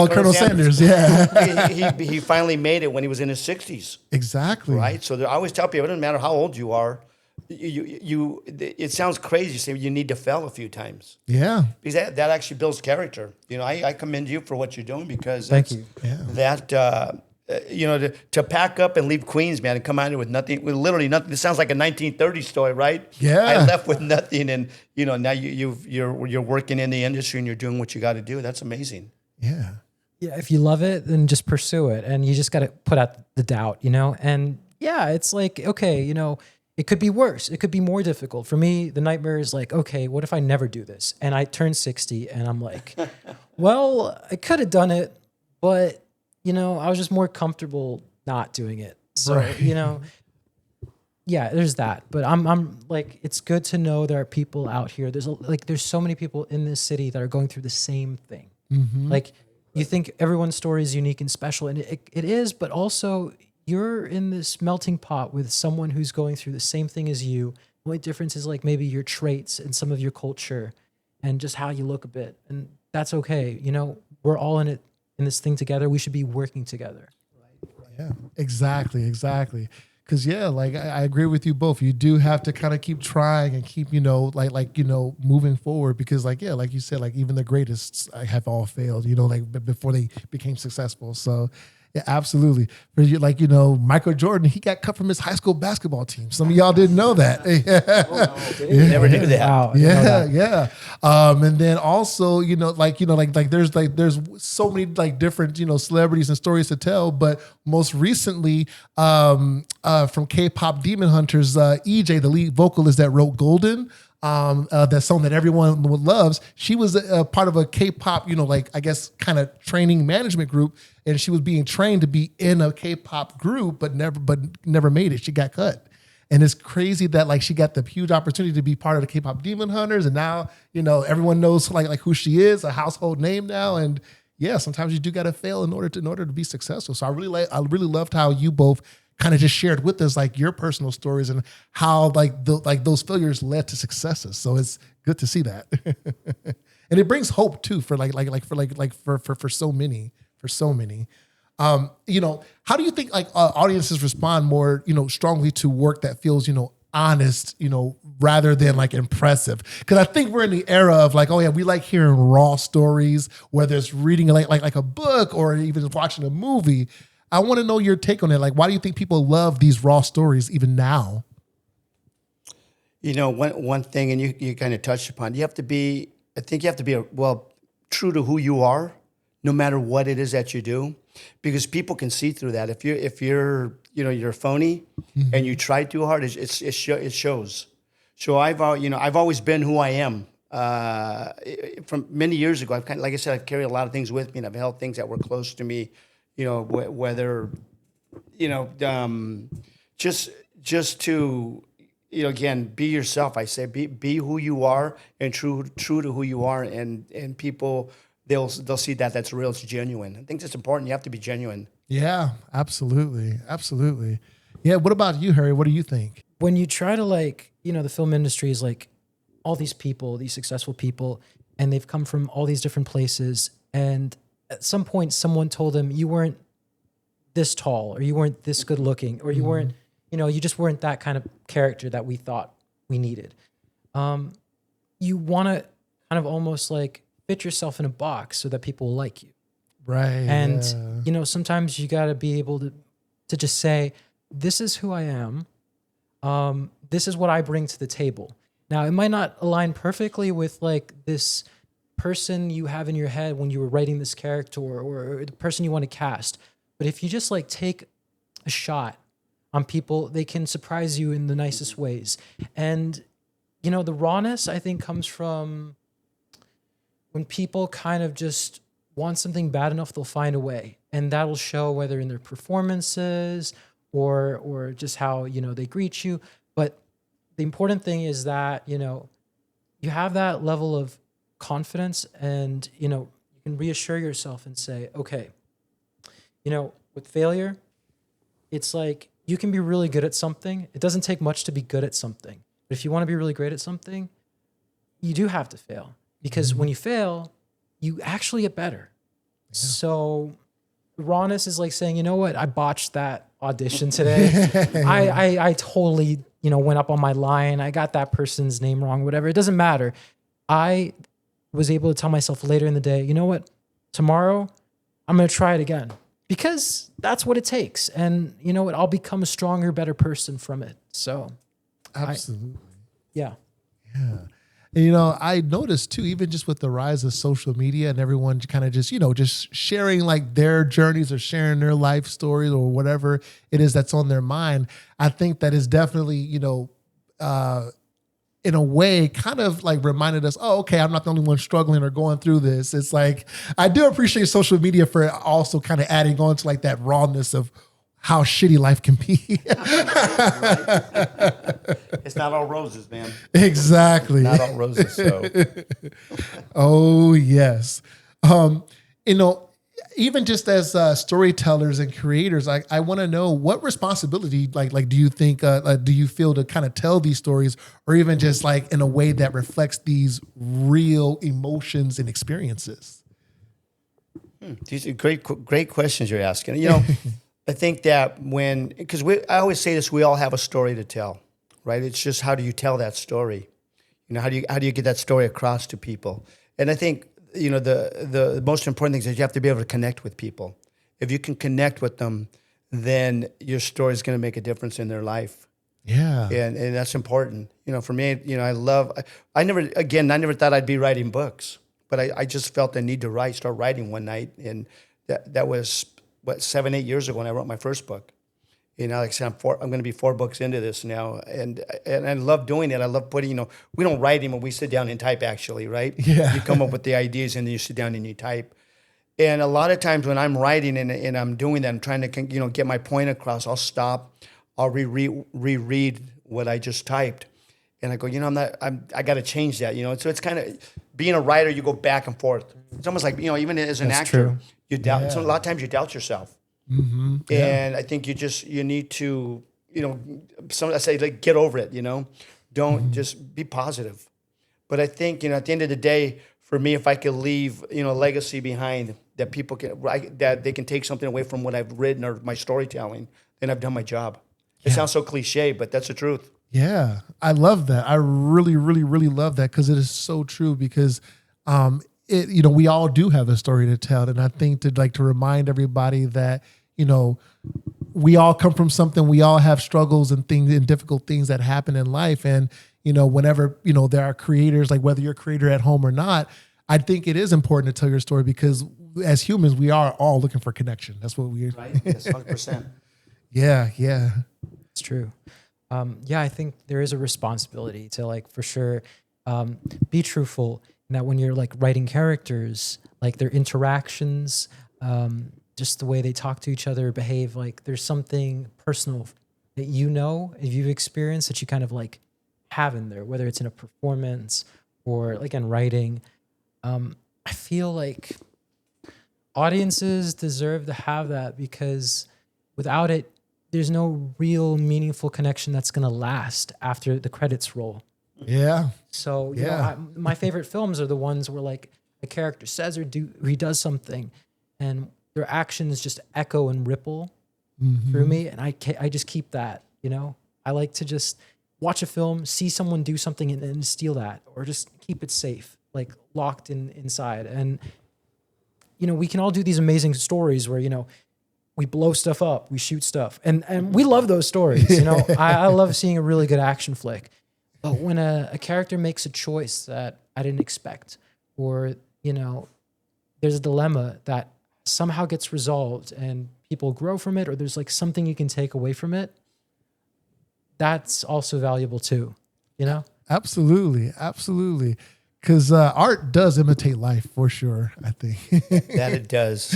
Speaker 3: Colonel Sanders, yeah.
Speaker 2: he finally made it when he was in his 60s.
Speaker 3: Exactly.
Speaker 2: Right? So I always tell people, it doesn't matter how old you are, it sounds crazy to say you need to fail a few times.
Speaker 3: Yeah.
Speaker 2: Because that actually builds character. You know, I commend you for what you're doing because
Speaker 1: Thank you.
Speaker 2: That you know, to pack up and leave Queens, man, and come out here with nothing, with literally nothing. It sounds like a 1930s story, right?
Speaker 3: Yeah.
Speaker 2: I left with nothing, and you know, now you're working in the industry and you're doing what you got to do. That's amazing.
Speaker 3: Yeah.
Speaker 1: Yeah, if you love it, then just pursue it, and you just got to put out the doubt, you know. And yeah, it's like, okay, you know, it could be worse. It could be more difficult. For me, the nightmare is like, okay, what if I never do this? And I turn 60, and I'm like, well, I could have done it, but you know, I was just more comfortable not doing it. So,
Speaker 3: Right.
Speaker 1: you know, yeah, there's that. But I'm like, it's good to know there are people out here. There's so many people in this city that are going through the same thing.
Speaker 3: Mm-hmm.
Speaker 1: Like, you think everyone's story is unique and special, and it is, but also you're in this melting pot with someone who's going through the same thing as you. The only difference is like maybe your traits and some of your culture and just how you look a bit. And that's okay. You know, we're all in it, in this thing together. We should be working together.
Speaker 3: Yeah, exactly. Because like I agree with you both. You do have to kind of keep trying and keep, you know, like you know, moving forward. Because like you said, like even the greatest have all failed, you know, like before they became successful. So yeah, absolutely. For you, like, you know, Michael Jordan, he got cut from his high school basketball team. Some of y'all didn't know that.
Speaker 2: Never knew that.
Speaker 1: Wow, I didn't know that.
Speaker 3: Yeah. And then also, you know, there's so many like different, you know, celebrities and stories to tell. But most recently, from K-pop Demon Hunters, EJ, the lead vocalist that wrote Golden, that song that everyone loves, she was a part of a K-pop, you know, like I guess kind of training management group, and she was being trained to be in a K-pop group, but never made it. She got cut. And it's crazy that like she got the huge opportunity to be part of the K-pop Demon Hunters, and now, you know, everyone knows like who she is, a household name now. And yeah, sometimes you do got to fail in order to be successful. So I really loved how you both kind of just shared with us like your personal stories and how like those failures led to successes. So it's good to see that, and it brings hope too for for so many. You know, how do you think like audiences respond more, you know, strongly to work that feels, you know, honest, you know, rather than like impressive? Because I think we're in the era of like, oh yeah, we like hearing raw stories, whether it's reading like a book or even watching a movie. I want to know your take on it. Like, why do you think people love these raw stories even now?
Speaker 2: You know, one thing, and you kind of touched upon, you have to be true to who you are, no matter what it is that you do, because people can see through that. If you're you know, you're phony, mm-hmm. and you try too hard, it shows. So I've always been who I am. From many years ago, like I said, I've carried a lot of things with me, and I've held things that were close to me. You know, whether, you know, just to, you know, again, be yourself. I say, be who you are and true to who you are, and people they'll see that's real, it's genuine. I think that's important. You have to be genuine.
Speaker 3: Yeah, absolutely. Yeah. What about you, Harry? What do you think?
Speaker 1: When you try to like, the film industry is like all these people, these successful people, and they've come from all these different places. And at some point someone told them you weren't this tall, or you weren't this good looking, or you weren't, you just weren't that kind of character that we thought we needed. You want to kind of almost like fit yourself in a box so that people will like you.
Speaker 3: Right.
Speaker 1: And, sometimes you got to be able to just say, this is who I am. This is what I bring to the table. Now, it might not align perfectly with like this person you have in your head when you were writing this character, or the person you want to cast. But if you just like take a shot on people, they can surprise you in the nicest ways. And, the rawness, I think, comes from when people kind of just want something bad enough, they'll find a way. And that'll show whether in their performances or just how, they greet you. But the important thing is that, you have that level of confidence, and, you can reassure yourself and say, okay, with failure, it's like you can be really good at something. It doesn't take much to be good at something. But if you want to be really great at something, you do have to fail, because when you fail, you actually get better. Yeah. So rawness is like saying, you know what, I botched that audition today. I totally, went up on my line. I got that person's name wrong, whatever. It doesn't matter. I was able to tell myself later in the day, you know what, tomorrow I'm going to try it again, because that's what it takes. And you know what, I'll become a stronger, better person from it. So
Speaker 3: absolutely.
Speaker 1: Yeah.
Speaker 3: And, I noticed too, even just with the rise of social media and everyone kind of just, just sharing like their journeys or sharing their life stories or whatever it is that's on their mind. I think that is definitely, in a way kind of like reminded us, oh, okay, I'm not the only one struggling or going through this. It's like, I do appreciate social media for also kind of adding on to like that rawness of how shitty life can be.
Speaker 2: It's not all roses, man.
Speaker 3: Exactly.
Speaker 2: Not all roses. So,
Speaker 3: oh yes. Even just as storytellers and creators, I want to know what responsibility, like, do you think, do you feel to kind of tell these stories, or even just like in a way that reflects these real emotions and experiences?
Speaker 2: These are great questions you're asking. I think that because I always say this, we all have a story to tell, right? It's just, how do you tell that story? How do you get that story across to people? And I think, the most important thing is you have to be able to connect with people. If you can connect with them, then your story is going to make a difference in their life.
Speaker 3: Yeah.
Speaker 2: And that's important. For me, I never thought I'd be writing books, but I just felt the need to start writing one night. And that was 7-8 years ago when I wrote my first book. Like I said, I'm going to be 4 books into this now, and I love doing it. I love putting, we don't write them, we sit down and type, actually, right? Yeah. You come up with the ideas, and then you sit down and you type. And a lot of times when I'm writing and I'm doing that, I'm trying to, get my point across, I'll stop, I'll reread what I just typed, and I go, I got to change that, So it's kind of, being a writer, you go back and forth. It's almost like, even as an actor,
Speaker 1: true.
Speaker 2: You doubt. Yeah. So a lot of times you doubt yourself.
Speaker 3: Mm-hmm. Yeah.
Speaker 2: And I think you need to, I say, like, get over it, don't just be positive. But I think, at the end of the day, for me, if I could leave, a legacy behind that people that they can take something away from what I've written or my storytelling, then I've done my job. It sounds so cliche, but that's the truth.
Speaker 3: Yeah. I love that. I really, really, really love that, because it is so true, because, we all do have a story to tell. And I think to remind everybody that, we all come from something. We all have struggles and things and difficult things that happen in life. And, whenever, there are creators, like whether you're a creator at home or not, I think it is important to tell your story, because as humans, we are all looking for connection. That's what we
Speaker 2: right. Yes, 100%.
Speaker 3: Yeah.
Speaker 1: It's true. I think there is a responsibility to, like, for sure, be truthful. And that when you're like writing characters, like their interactions, just the way they talk to each other, behave, like there's something personal that if you've experienced, that you kind of like have in there, whether it's in a performance or like in writing. I feel like audiences deserve to have that, because without it, there's no real meaningful connection that's going to last after the credits roll.
Speaker 3: Yeah.
Speaker 1: So, you know, my favorite films are the ones where like a character says or he does something and their actions just echo and ripple through me. And I just keep that, you know, I like to just watch a film, see someone do something and then steal that, or just keep it safe, like locked inside. And, you know, we can all do these amazing stories where, you know, we blow stuff up, we shoot stuff. And we love those stories. You know, I love seeing a really good action flick. But when a character makes a choice that I didn't expect, or, you know, there's a dilemma that somehow gets resolved and people grow from it, or there's like something you can take away from it, that's also valuable too, you know? Absolutely.
Speaker 3: Because art does imitate life for sure, I think.
Speaker 2: That it does.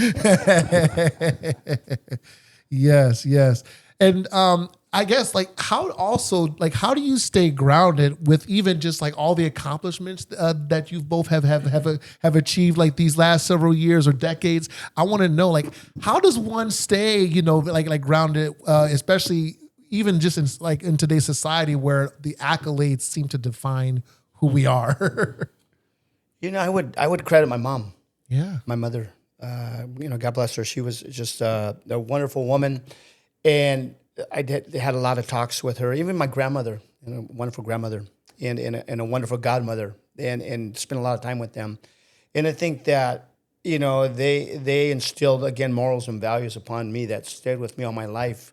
Speaker 3: Yes. And I guess how do you stay grounded with even just like all the accomplishments that you both have achieved like these last several years or decades? I want to know, like, how does one stay, you know, like grounded, especially even just in today's society where the accolades seem to define who we are?
Speaker 2: You know, I would credit my mom.
Speaker 3: Yeah.
Speaker 2: My mother. You know, God bless her. She was just a wonderful woman. And I had a lot of talks with her. Even my grandmother, you know, wonderful grandmother, and a wonderful godmother, and spent a lot of time with them. And I think that, you know, they instilled, again, morals and values upon me that stayed with me all my life.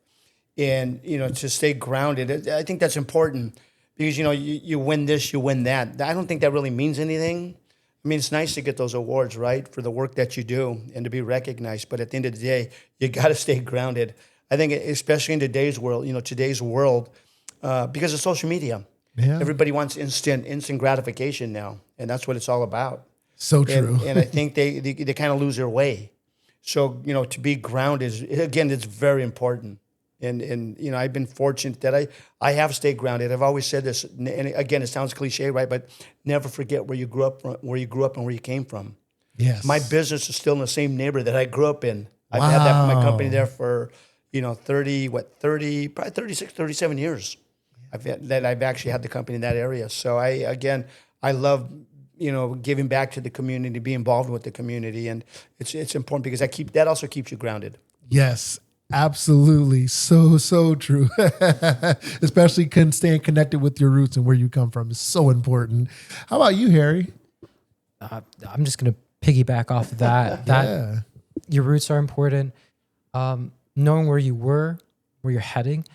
Speaker 2: And, you know, to stay grounded, I think that's important because, you know, you win this, you win that. I don't think that really means anything. I mean, it's nice to get those awards, right, for the work that you do and to be recognized. But at the end of the day, you got to stay grounded. I think especially in today's world, because of social media, everybody wants instant gratification now. And that's what it's all about.
Speaker 3: So true.
Speaker 2: And I think they kind of lose their way. So, you know, to be grounded it's very important. And you know, I've been fortunate that I have stayed grounded. I've always said this, and again, it sounds cliche, right? But never forget where you grew up and where you came from.
Speaker 3: Yes.
Speaker 2: My business is still in the same neighborhood that I grew up in. I've had that my company there for, you know, 36, 37 years. I've actually had the company in that area. So I love, you know, giving back to the community, be involved with the community, and it's important because that also keeps you grounded.
Speaker 3: Yes. Absolutely. So true. Especially staying connected with your roots and where you come from is so important. How about you, Harry?
Speaker 1: I'm just going to piggyback off of that. Your roots are important. Knowing where you were, where you're heading.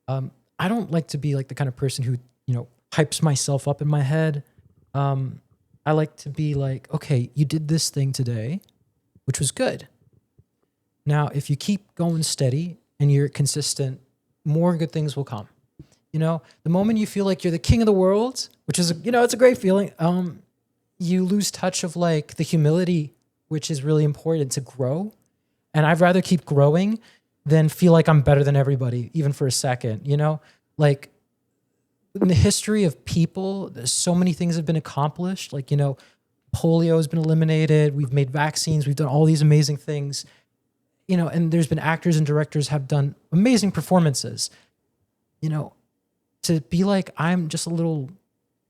Speaker 1: I don't like to be like the kind of person who, you know, hypes myself up in my head. I like to be like, okay, you did this thing today, which was good. Now, if you keep going steady and you're consistent, more good things will come. You know, the moment you feel like you're the king of the world, which is, you know, it's a great feeling, you lose touch of like the humility, which is really important to grow. And I'd rather keep growing than feel like I'm better than everybody, even for a second, you know? Like in the history of people, there's so many things have been accomplished. Like, you know, polio has been eliminated. We've made vaccines. We've done all these amazing things. You know, and there's been actors and directors have done amazing performances. You know, to be like, I'm just a little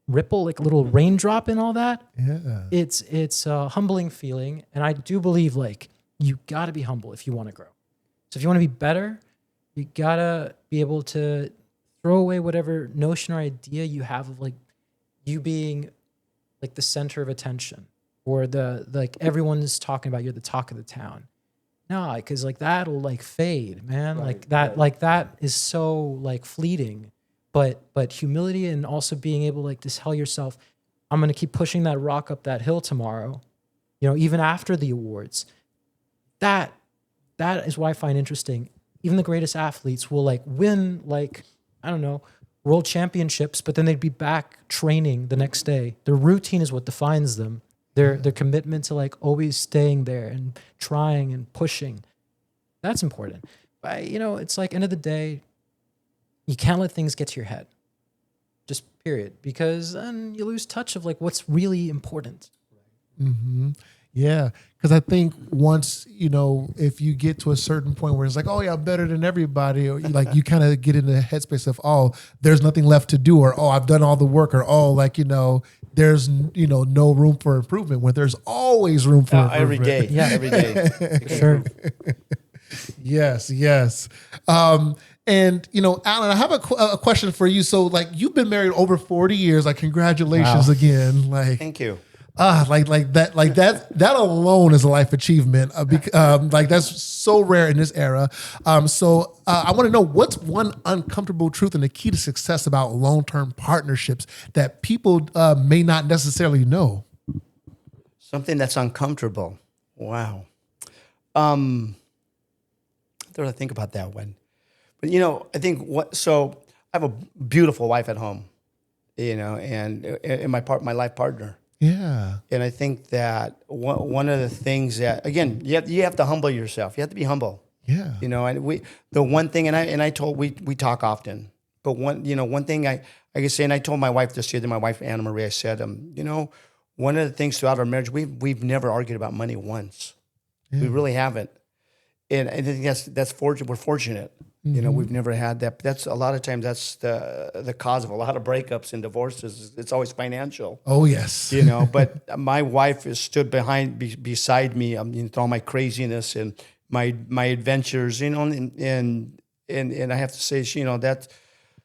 Speaker 1: ripple, like a little raindrop in all that.
Speaker 3: Yeah.
Speaker 1: It's a humbling feeling. And I do believe like you got to be humble if you want to grow. So if you want to be better, you got to be able to throw away whatever notion or idea you have of like you being like the center of attention or like everyone's talking about you're the talk of the town. No, because like that'll like fade, man. Like that is so like fleeting. But humility and also being able like to tell yourself, I'm gonna keep pushing that rock up that hill tomorrow, you know, even after the awards. That is what I find interesting. Even the greatest athletes will like win like, I don't know, world championships, but then they'd be back training the next day. Their routine is what defines them. Their commitment to like always staying there and trying and pushing. That's important. But, you know, it's like end of the day, you can't let things get to your head. Just period. Because then you lose touch of like what's really important.
Speaker 3: Mm-hmm. Yeah. Because I think once, if you get to a certain point where it's like, oh, yeah, I'm better than everybody, or like you kind of get in the headspace of, oh, there's nothing left to do, or, oh, I've done all the work, or, oh, like, there's, no room for improvement, when there's always room for improvement.
Speaker 2: Every day. Yeah. Every day.
Speaker 1: Sure.
Speaker 3: Yes. And, Alan, I have a question for you. So, like, you've been married over 40 years. Like, congratulations again. Like,
Speaker 2: thank you.
Speaker 3: That alone is a life achievement. Like, that's so rare in this era. So I want to know, what's one uncomfortable truth and the key to success about long-term partnerships that people may not necessarily know?
Speaker 2: Something that's uncomfortable. Wow. I don't really think about that one. But, I think so I have a beautiful wife at home, and my life partner.
Speaker 3: Yeah.
Speaker 2: And I think that one of the things that, again, you have to humble yourself. You have to be humble.
Speaker 3: Yeah.
Speaker 2: And the one thing, we talk often, but one thing I can say, and I told my wife this year, my wife, Anna Marie, I said, one of the things throughout our marriage, we've never argued about money once. Yeah. We really haven't. And I think that's fortunate. We're fortunate.
Speaker 3: Mm-hmm.
Speaker 2: We've never had that. But that's a lot of times that's the cause of a lot of breakups and divorces. It's always financial.
Speaker 3: Oh yes.
Speaker 2: But my wife has stood beside me through all my craziness and my adventures. And I have to say, that.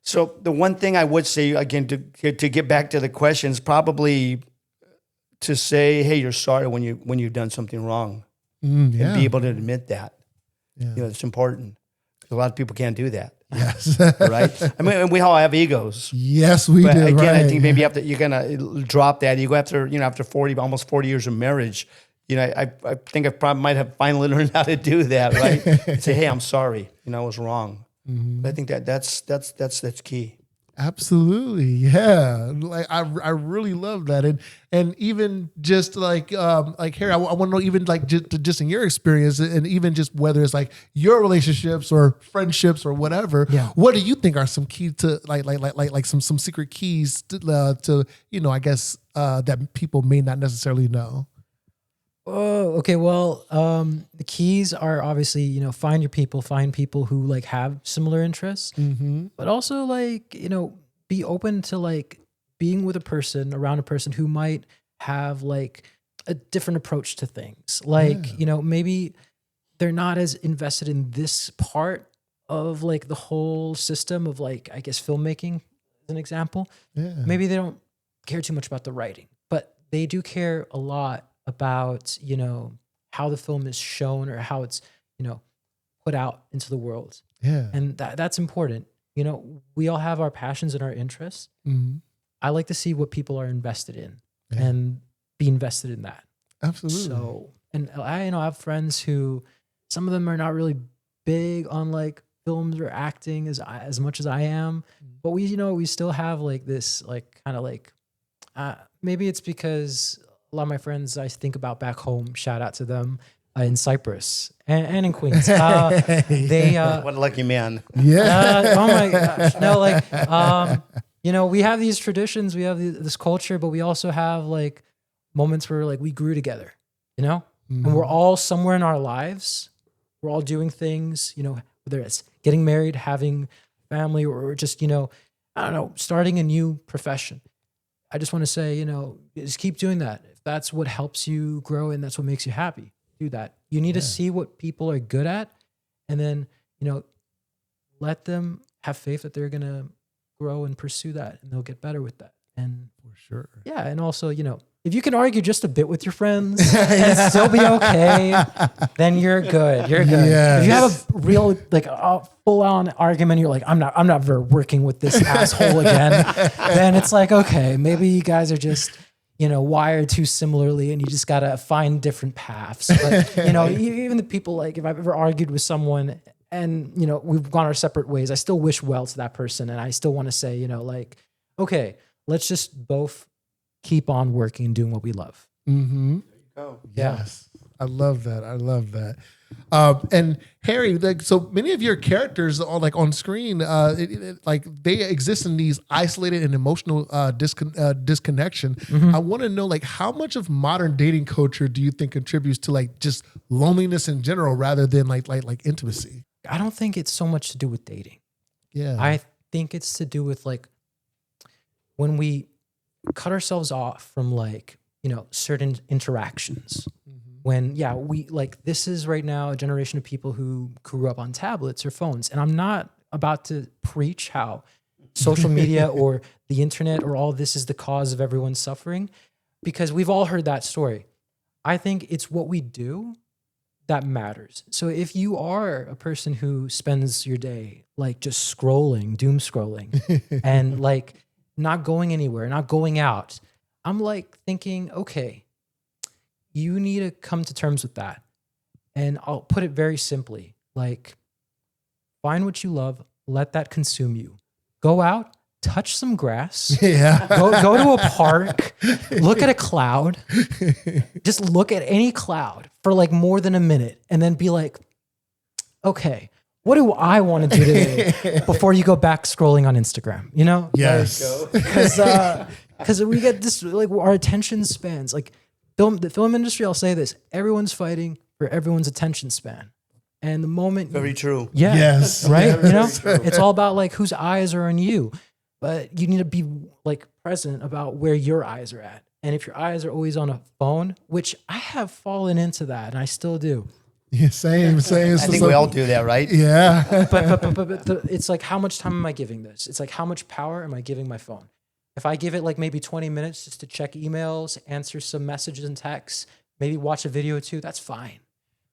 Speaker 2: So the one thing I would say again to get back to the question is probably to say, hey, you're sorry when you've done something wrong, and be able to admit that. Yeah. It's important. A lot of people can't do that.
Speaker 3: Yes.
Speaker 2: Right? I mean, we all have egos.
Speaker 3: Yes, we do.
Speaker 2: Again,
Speaker 3: right.
Speaker 2: I think maybe you're going to drop that. You go after 40, almost 40 years of marriage. I think I probably might have finally learned how to do that, right? And say, hey, I'm sorry. I was wrong. Mm-hmm. But I think that's key.
Speaker 3: Absolutely. Yeah. Like I really love that. And even just like Harry, I want to know, even like just in your experience, and even just whether it's like your relationships or friendships or whatever, what do you think are some key to like some secret keys to I guess that people may not necessarily know?
Speaker 1: Oh, okay. Well, the keys are obviously, find your people, find people who like have similar interests, but also like, be open to like being with a person, around a person who might have like a different approach to things. Like, maybe they're not as invested in this part of like the whole system of like, I guess, filmmaking as an example. Yeah. Maybe they don't care too much about the writing, but they do care a lot about, how the film is shown or how it's, put out into the world. Yeah. And that's important. We all have our passions and our interests. Mm-hmm. I like to see what people are invested in and be invested in that. Absolutely. So, and I have friends who, some of them are not really big on like films or acting as much as I am, but we still have like this, like kind of like, maybe it's because a lot of my friends I think about back home, shout out to them, in Cyprus and in Queens. They
Speaker 2: what a lucky man.
Speaker 3: Yeah.
Speaker 1: Oh my gosh. No, like we have these traditions, we have this culture, but we also have like moments where like we grew together, and we're all somewhere in our lives. We're all doing things, whether it's getting married, having family, or just, I don't know, starting a new profession. I just want to say, just keep doing that. If that's what helps you grow and that's what makes you happy, do that. You need to see what people are good at, and then, let them have faith that they're going to grow and pursue that, and they'll get better with that. And
Speaker 3: for sure.
Speaker 1: Yeah. And also, if you can argue just a bit with your friends and still be okay, then you're good. You're good. Yes. If you have a real, like a full on argument, you're like, I'm never working with this asshole again. Then it's like, okay, maybe you guys are just, wired too similarly, and you just got to find different paths. But, even the people, like if I've ever argued with someone and, we've gone our separate ways, I still wish well to that person. And I still want to say, like, okay, let's just both keep on working and doing what we love.
Speaker 3: Mm-hmm.
Speaker 2: There you go.
Speaker 3: Yes. I love that. I love that. And Harry, like, so many of your characters are like on screen, like they exist in these isolated and emotional disconnection. I want to know, like, how much of modern dating culture do you think contributes to like just loneliness in general, rather than like intimacy?
Speaker 1: I don't think it's so much to do with dating.
Speaker 3: Yeah,
Speaker 1: I think it's to do with like when we cut ourselves off from like, certain interactions. When, we like, this is right now a generation of people who grew up on tablets or phones. And I'm not about to preach how social media or the internet or all this is the cause of everyone's suffering, because we've all heard that story. I think it's what we do that matters. So if you are a person who spends your day like just scrolling, doom scrolling, and like not going anywhere, not going out, I'm like thinking, okay, you need to come to terms with that. And I'll put it very simply, like, find what you love, let that consume you. Go out, touch some grass, go to a park, look at a cloud, just look at any cloud for like more than a minute, and then be like, okay, what do I want to do today before you go back scrolling on Instagram,
Speaker 3: Yes.
Speaker 1: Because we get this, like, our attention spans, like, the film industry, I'll say this, everyone's fighting for everyone's attention span. And the moment...
Speaker 2: Very true.
Speaker 1: Yeah.
Speaker 3: Yes.
Speaker 1: Right?
Speaker 3: True.
Speaker 1: It's all about like whose eyes are on you. But you need to be like present about where your eyes are at. And if your eyes are always on a phone, which I have fallen into that and I still do.
Speaker 3: Yeah, same.
Speaker 2: I think we all do that, right?
Speaker 3: Yeah.
Speaker 1: But it's like, how much time am I giving this? It's like, how much power am I giving my phone? If I give it like maybe 20 minutes just to check emails, answer some messages and texts, maybe watch a video or two, that's fine.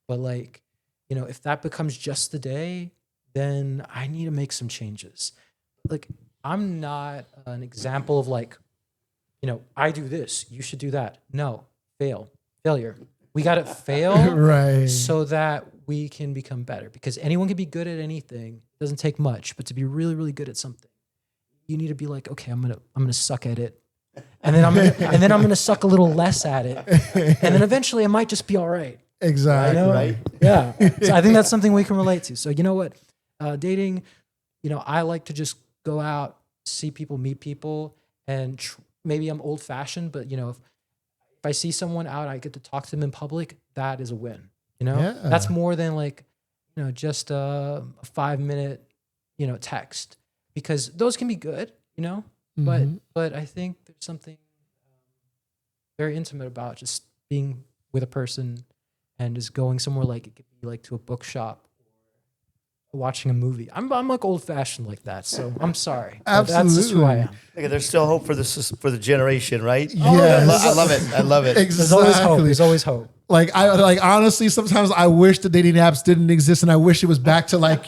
Speaker 1: But like, if that becomes just the day, then I need to make some changes. Like, I'm not an example of like, I do this, you should do that. No, failure. We got to fail
Speaker 3: Right.
Speaker 1: so that we can become better, because anyone can be good at anything. It doesn't take much, but to be really, really good at something, you need to be like, okay, I'm gonna suck at it, and then I'm gonna suck a little less at it, and then eventually I might just be all right.
Speaker 3: Exactly.
Speaker 2: Right?
Speaker 1: Yeah. So I think that's something we can relate to. So you know what, dating, I like to just go out, see people, meet people, and maybe I'm old fashioned, but if I see someone out, I get to talk to them in public. That is a win. That's more than like, just a 5-minute, text. Because those can be good, but I think there's something very intimate about just being with a person and just going somewhere, like it could be like to a bookshop or watching a movie. I'm like old fashioned like that, so I'm sorry.
Speaker 3: Absolutely.
Speaker 1: That's just who I am.
Speaker 2: Okay, there's still hope for the generation, right?
Speaker 3: Yes.
Speaker 2: I love it. I love it.
Speaker 1: There's always hope. There's always hope.
Speaker 3: Like honestly, sometimes I wish the dating apps didn't exist, and I wish it was back to like,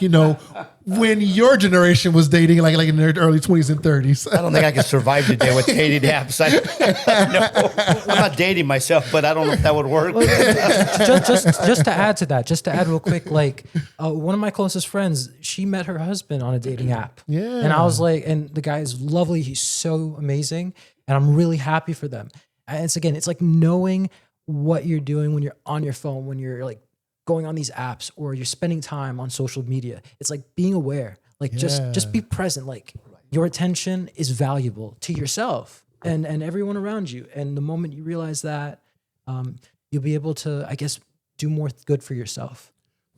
Speaker 3: when your generation was dating, like in their early 20s and 30s.
Speaker 2: I don't think I could survive today with dating apps. I'm not dating myself, but I don't know if that would work.
Speaker 1: just to add real quick, like one of my closest friends, she met her husband on a dating app.
Speaker 3: Yeah.
Speaker 1: And I was like, and the guy is lovely. He's so amazing. And I'm really happy for them. And it's like knowing what you're doing when you're on your phone, when you're like going on these apps or you're spending time on social media. It's like being aware, like just be present. Like your attention is valuable to yourself and everyone around you. And the moment you realize that, you'll be able to, I guess, do more good for yourself.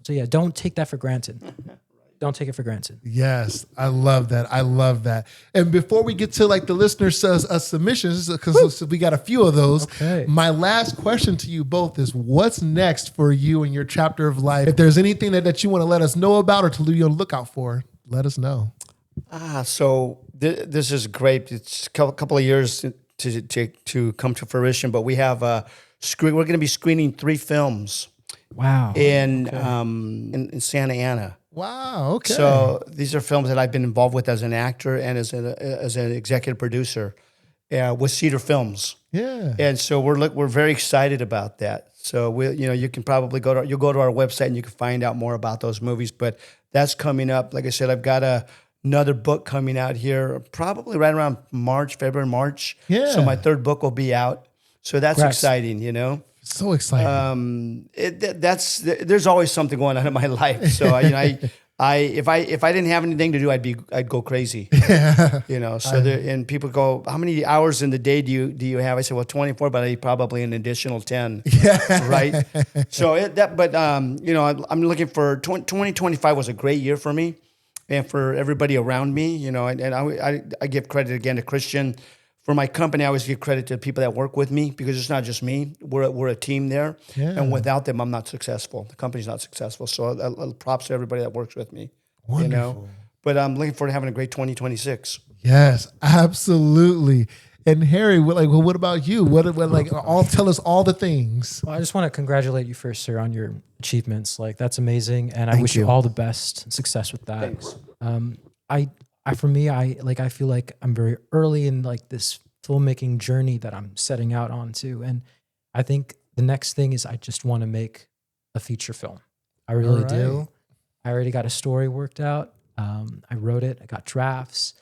Speaker 1: So yeah, don't take that for granted. Don't take it for granted.
Speaker 3: Yes, I love that. I love that. And before we get to like the listener says submissions, because we got a few of those.
Speaker 1: Okay.
Speaker 3: My last question to you both is, what's next for you in your chapter of life? If there's anything that you want to let us know about or to be on the lookout for, let us know.
Speaker 2: So this is great. It's a couple of years to come to fruition, but we have we're going to be screening 3 films.
Speaker 1: Wow.
Speaker 2: In Santa Ana.
Speaker 3: Wow. Okay.
Speaker 2: So these are films that I've been involved with as an actor and as an executive producer with Cedar Films.
Speaker 3: Yeah.
Speaker 2: And so we're very excited about that. So you can probably go to our website and you can find out more about those movies. But that's coming up. Like I said, I've got another book coming out here, probably right around February, March.
Speaker 3: Yeah.
Speaker 2: So my 3rd book will be out. So that's exciting,
Speaker 3: So exciting.
Speaker 2: There's always something going on in my life. So if I didn't have anything to do, I'd go crazy.
Speaker 3: Yeah.
Speaker 2: And people go, how many hours in the day do you have? I said, well, 24, but I need probably an additional 10.
Speaker 3: Yeah.
Speaker 2: Right. So I'm looking for 2025 was a great year for me and for everybody around me, and I give credit again to Christian. For my company, I always give credit to the people that work with me because it's not just me. We're a team there. Yeah. And without them, I'm not successful. The company's not successful. So props to everybody that works with me.
Speaker 3: Wonderful.
Speaker 2: But I'm looking forward to having a great 2026.
Speaker 3: Yes, absolutely. And Harry, what about you? Tell us all the things.
Speaker 1: Well, I just want to congratulate you first, sir, on your achievements. That's amazing. And I wish you all the best and success with that.
Speaker 2: Thanks.
Speaker 1: I feel like I'm very early in this filmmaking journey that I'm setting out onto. And I think the next thing is I just want to make a feature film. I really do. I already got a story worked out. I wrote it. I got drafts.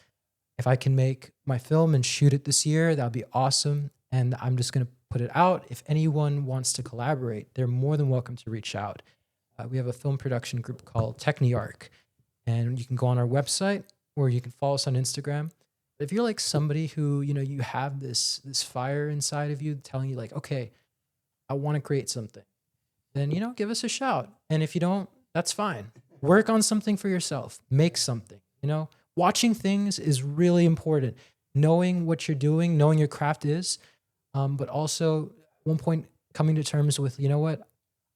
Speaker 1: If I can make my film and shoot it this year, that would be awesome. And I'm just going to put it out. If anyone wants to collaborate, they're more than welcome to reach out. We have a film production group called TechniArc, and you can go on our website or you can follow us on Instagram. If you're somebody who, you have this fire inside of you telling you okay, I want to create something, then, give us a shout. And if you don't, that's fine. Work on something for yourself. Make something, Watching things is really important. Knowing what you're doing, knowing your craft is, but also at one point coming to terms with, what,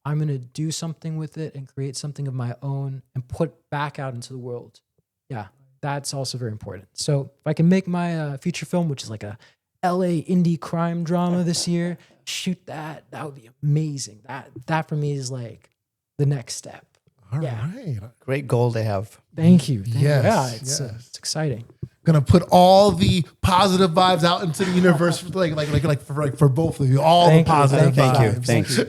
Speaker 1: I'm going to do something with it and create something of my own and put back out into the world. Yeah, that's also very important. So if I can make my feature film, which is a LA indie crime drama this year, shoot that would be amazing. That for me is the next step.
Speaker 3: All right.
Speaker 2: Great goal to have.
Speaker 1: Thank you.
Speaker 3: Yes.
Speaker 1: Yeah, it's exciting.
Speaker 3: Gonna put all the positive vibes out into the universe, for both of you. All the positive vibes.
Speaker 2: Thank you.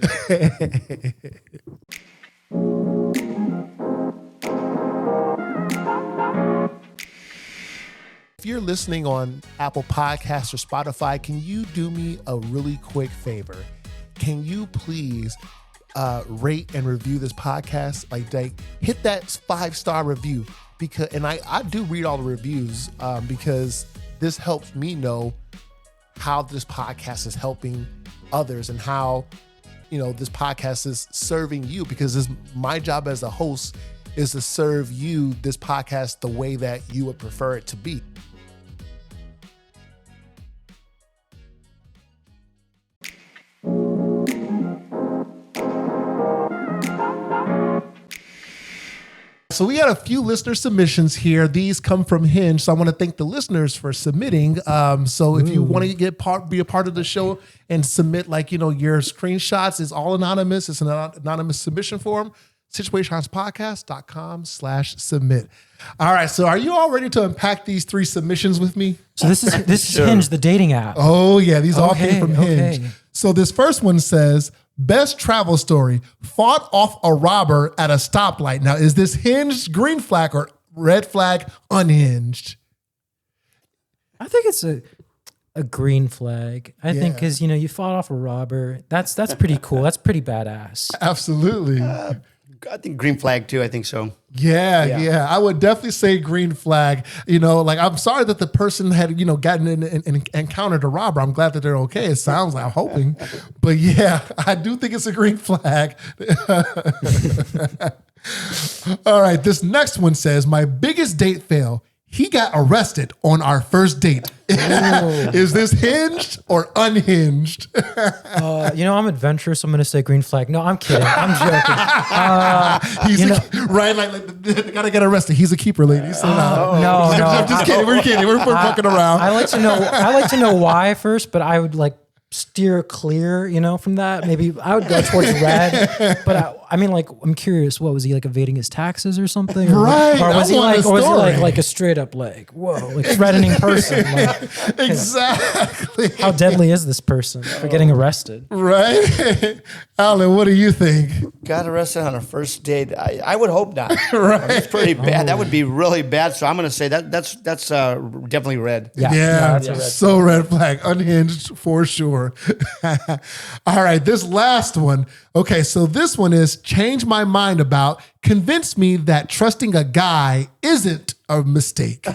Speaker 3: If you're listening on Apple Podcasts or Spotify, can you do me a really quick favor? Can you please rate and review this podcast? Hit that 5-star review and I do read all the reviews because this helps me know how this podcast is helping others and how this podcast is serving you, because my job as a host is to serve you this podcast the way that you would prefer it to be. So we had a few listener submissions here. These come from Hinge. So I want to thank the listeners for submitting. So if you want to be a part of the show and submit your screenshots, it's all anonymous. It's an anonymous submission form. Situationspodcast.com/submit. All right. So are you all ready to unpack these 3 submissions with me?
Speaker 1: So this is Hinge, the dating app.
Speaker 3: Oh yeah. These all came from Hinge. So this first one says, best travel story, fought off a robber at a stoplight. Now, is this hinged, green flag, or red flag, unhinged?
Speaker 1: I think it's a green flag. I think because, you fought off a robber. That's pretty cool. That's pretty badass.
Speaker 3: Absolutely.
Speaker 2: I think green flag too. I think so.
Speaker 3: Yeah. I would definitely say green flag. I'm sorry that the person had, gotten in and encountered a robber. I'm glad that they're okay. It sounds like I'm hoping. But yeah, I do think it's a green flag. All right. This next one says, my biggest date fail. He got arrested on our first date. Is this hinged or unhinged?
Speaker 1: I'm adventurous. So I'm going to say green flag. No, I'm kidding. I'm joking.
Speaker 3: They gotta get arrested. He's a keeper, ladies. So
Speaker 1: no.
Speaker 3: I'm just kidding. We're kidding. We're fucking around.
Speaker 1: I like to know why first, but I would steer clear, from that. Maybe I would go towards red, but I mean, like, I'm curious. What was he like evading his taxes or something?
Speaker 3: Right.
Speaker 1: Or was
Speaker 3: I
Speaker 1: he
Speaker 3: want
Speaker 1: like,
Speaker 3: a
Speaker 1: or was he
Speaker 3: story.
Speaker 1: like a straight up like, whoa, like threatening person? Like,
Speaker 3: Exactly.
Speaker 1: how deadly is this person for getting arrested?
Speaker 3: Right. Alan, what do you think?
Speaker 2: Got arrested on a first date. I would hope not. Right. That's pretty bad. That would be really bad. So I'm going to say that's definitely red.
Speaker 1: Yeah,
Speaker 3: Yeah,
Speaker 1: that's a red
Speaker 3: so red flag, unhinged for sure. All right, this last one. Okay, so this one is change my mind about, convince me that trusting a guy isn't a mistake.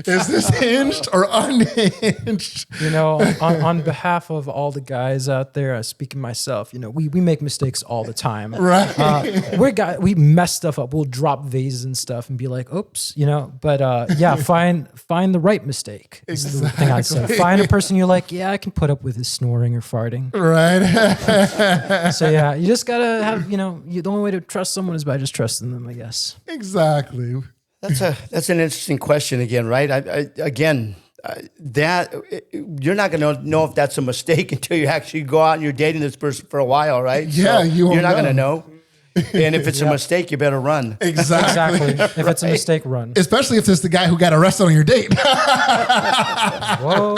Speaker 3: Is this hinged or unhinged?
Speaker 1: You know, on behalf of all the guys out there, speaking myself, you know, we make mistakes all the time.
Speaker 3: Right.
Speaker 1: We mess stuff up. We'll drop vases and stuff and be like, oops, you know. But yeah, find the right mistake. Is the thing I'd say. Find a person you're like, yeah, I can put up with his snoring or farting.
Speaker 3: Right.
Speaker 1: So yeah, you just gotta have, you know, the only way to trust someone is by just trusting them, I guess.
Speaker 3: Exactly.
Speaker 2: That's an interesting question again, right? That you're not going to know if that's a mistake until you actually go out and you're dating this person for a while, right?
Speaker 3: Yeah,
Speaker 2: so you're not going to know. And if it's a
Speaker 1: Yeah.
Speaker 2: mistake, you better run.
Speaker 3: Exactly.
Speaker 1: If it's a mistake, run.
Speaker 3: Especially if it's the guy who got arrested on your date.
Speaker 1: Whoa.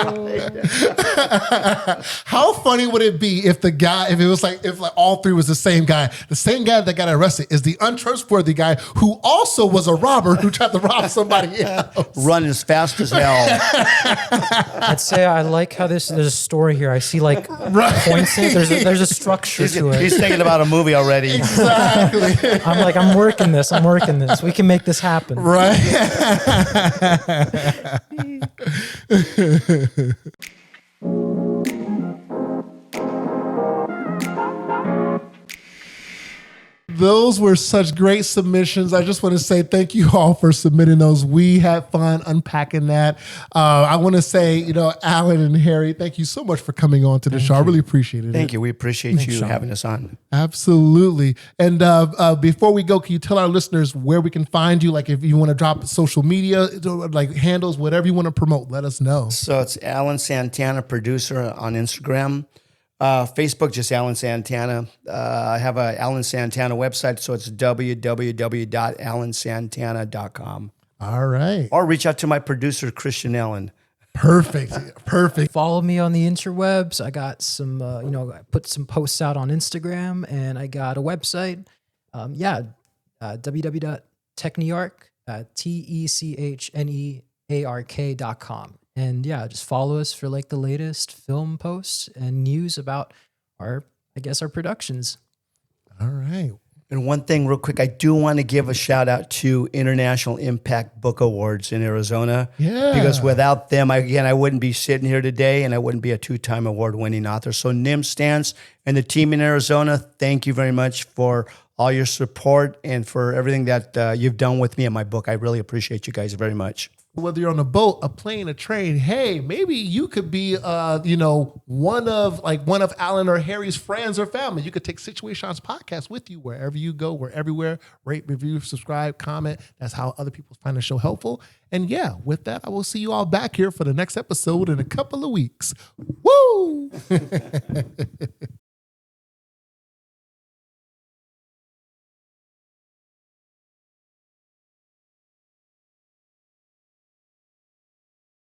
Speaker 3: How funny would it be if if all three was the same guy that got arrested is the untrustworthy guy who also was a robber who tried to rob somebody else.
Speaker 2: Run as fast as hell.
Speaker 1: I'd say I like how there's a story here. I see like points in it. There's a structure to it.
Speaker 2: He's thinking about a movie already.
Speaker 3: Exactly.
Speaker 1: I'm working this. We can make this happen.
Speaker 3: Right. Those were such great submissions. I just want to say thank you all for submitting those. We had fun unpacking that. I want to say, you know, Alan and Harry, thank you so much for coming on to the show. I really appreciate it.
Speaker 2: Thank you. We appreciate you having us on.
Speaker 3: Absolutely. And before we go, can you tell our listeners where we can find you? Like if you want to drop social media, like handles, whatever you want to promote, let us know.
Speaker 2: So it's Alan Santana, producer on Instagram. Facebook, just Alan Santana. I have a Alan Santana website, so it's www.alansantana.com.
Speaker 3: All right.
Speaker 2: Or reach out to my producer, Christian Allen.
Speaker 3: Perfect. Perfect.
Speaker 1: Follow me on the interwebs. I got some, I put some posts out on Instagram, and I got a website. www.techniark, techneark.com. And yeah, just follow us for like the latest film posts and news about our productions.
Speaker 3: All right.
Speaker 2: And one thing real quick, I do want to give a shout out to International Impact Book Awards in Arizona.
Speaker 3: Yeah.
Speaker 2: Because without them, I wouldn't be sitting here today and I wouldn't be a 2-time award-winning author. So NIM Stance and the team in Arizona, thank you very much for all your support and for everything that you've done with me and my book. I really appreciate you guys very much.
Speaker 3: Whether you're on a boat, a plane, a train, hey, maybe you could be, one of Alan or Harry's friends or family. You could take Situaseans podcast with you wherever you go. We're everywhere. Rate, review, subscribe, comment. That's how other people find the show helpful. And yeah, with that, I will see you all back here for the next episode in a couple of weeks. Woo!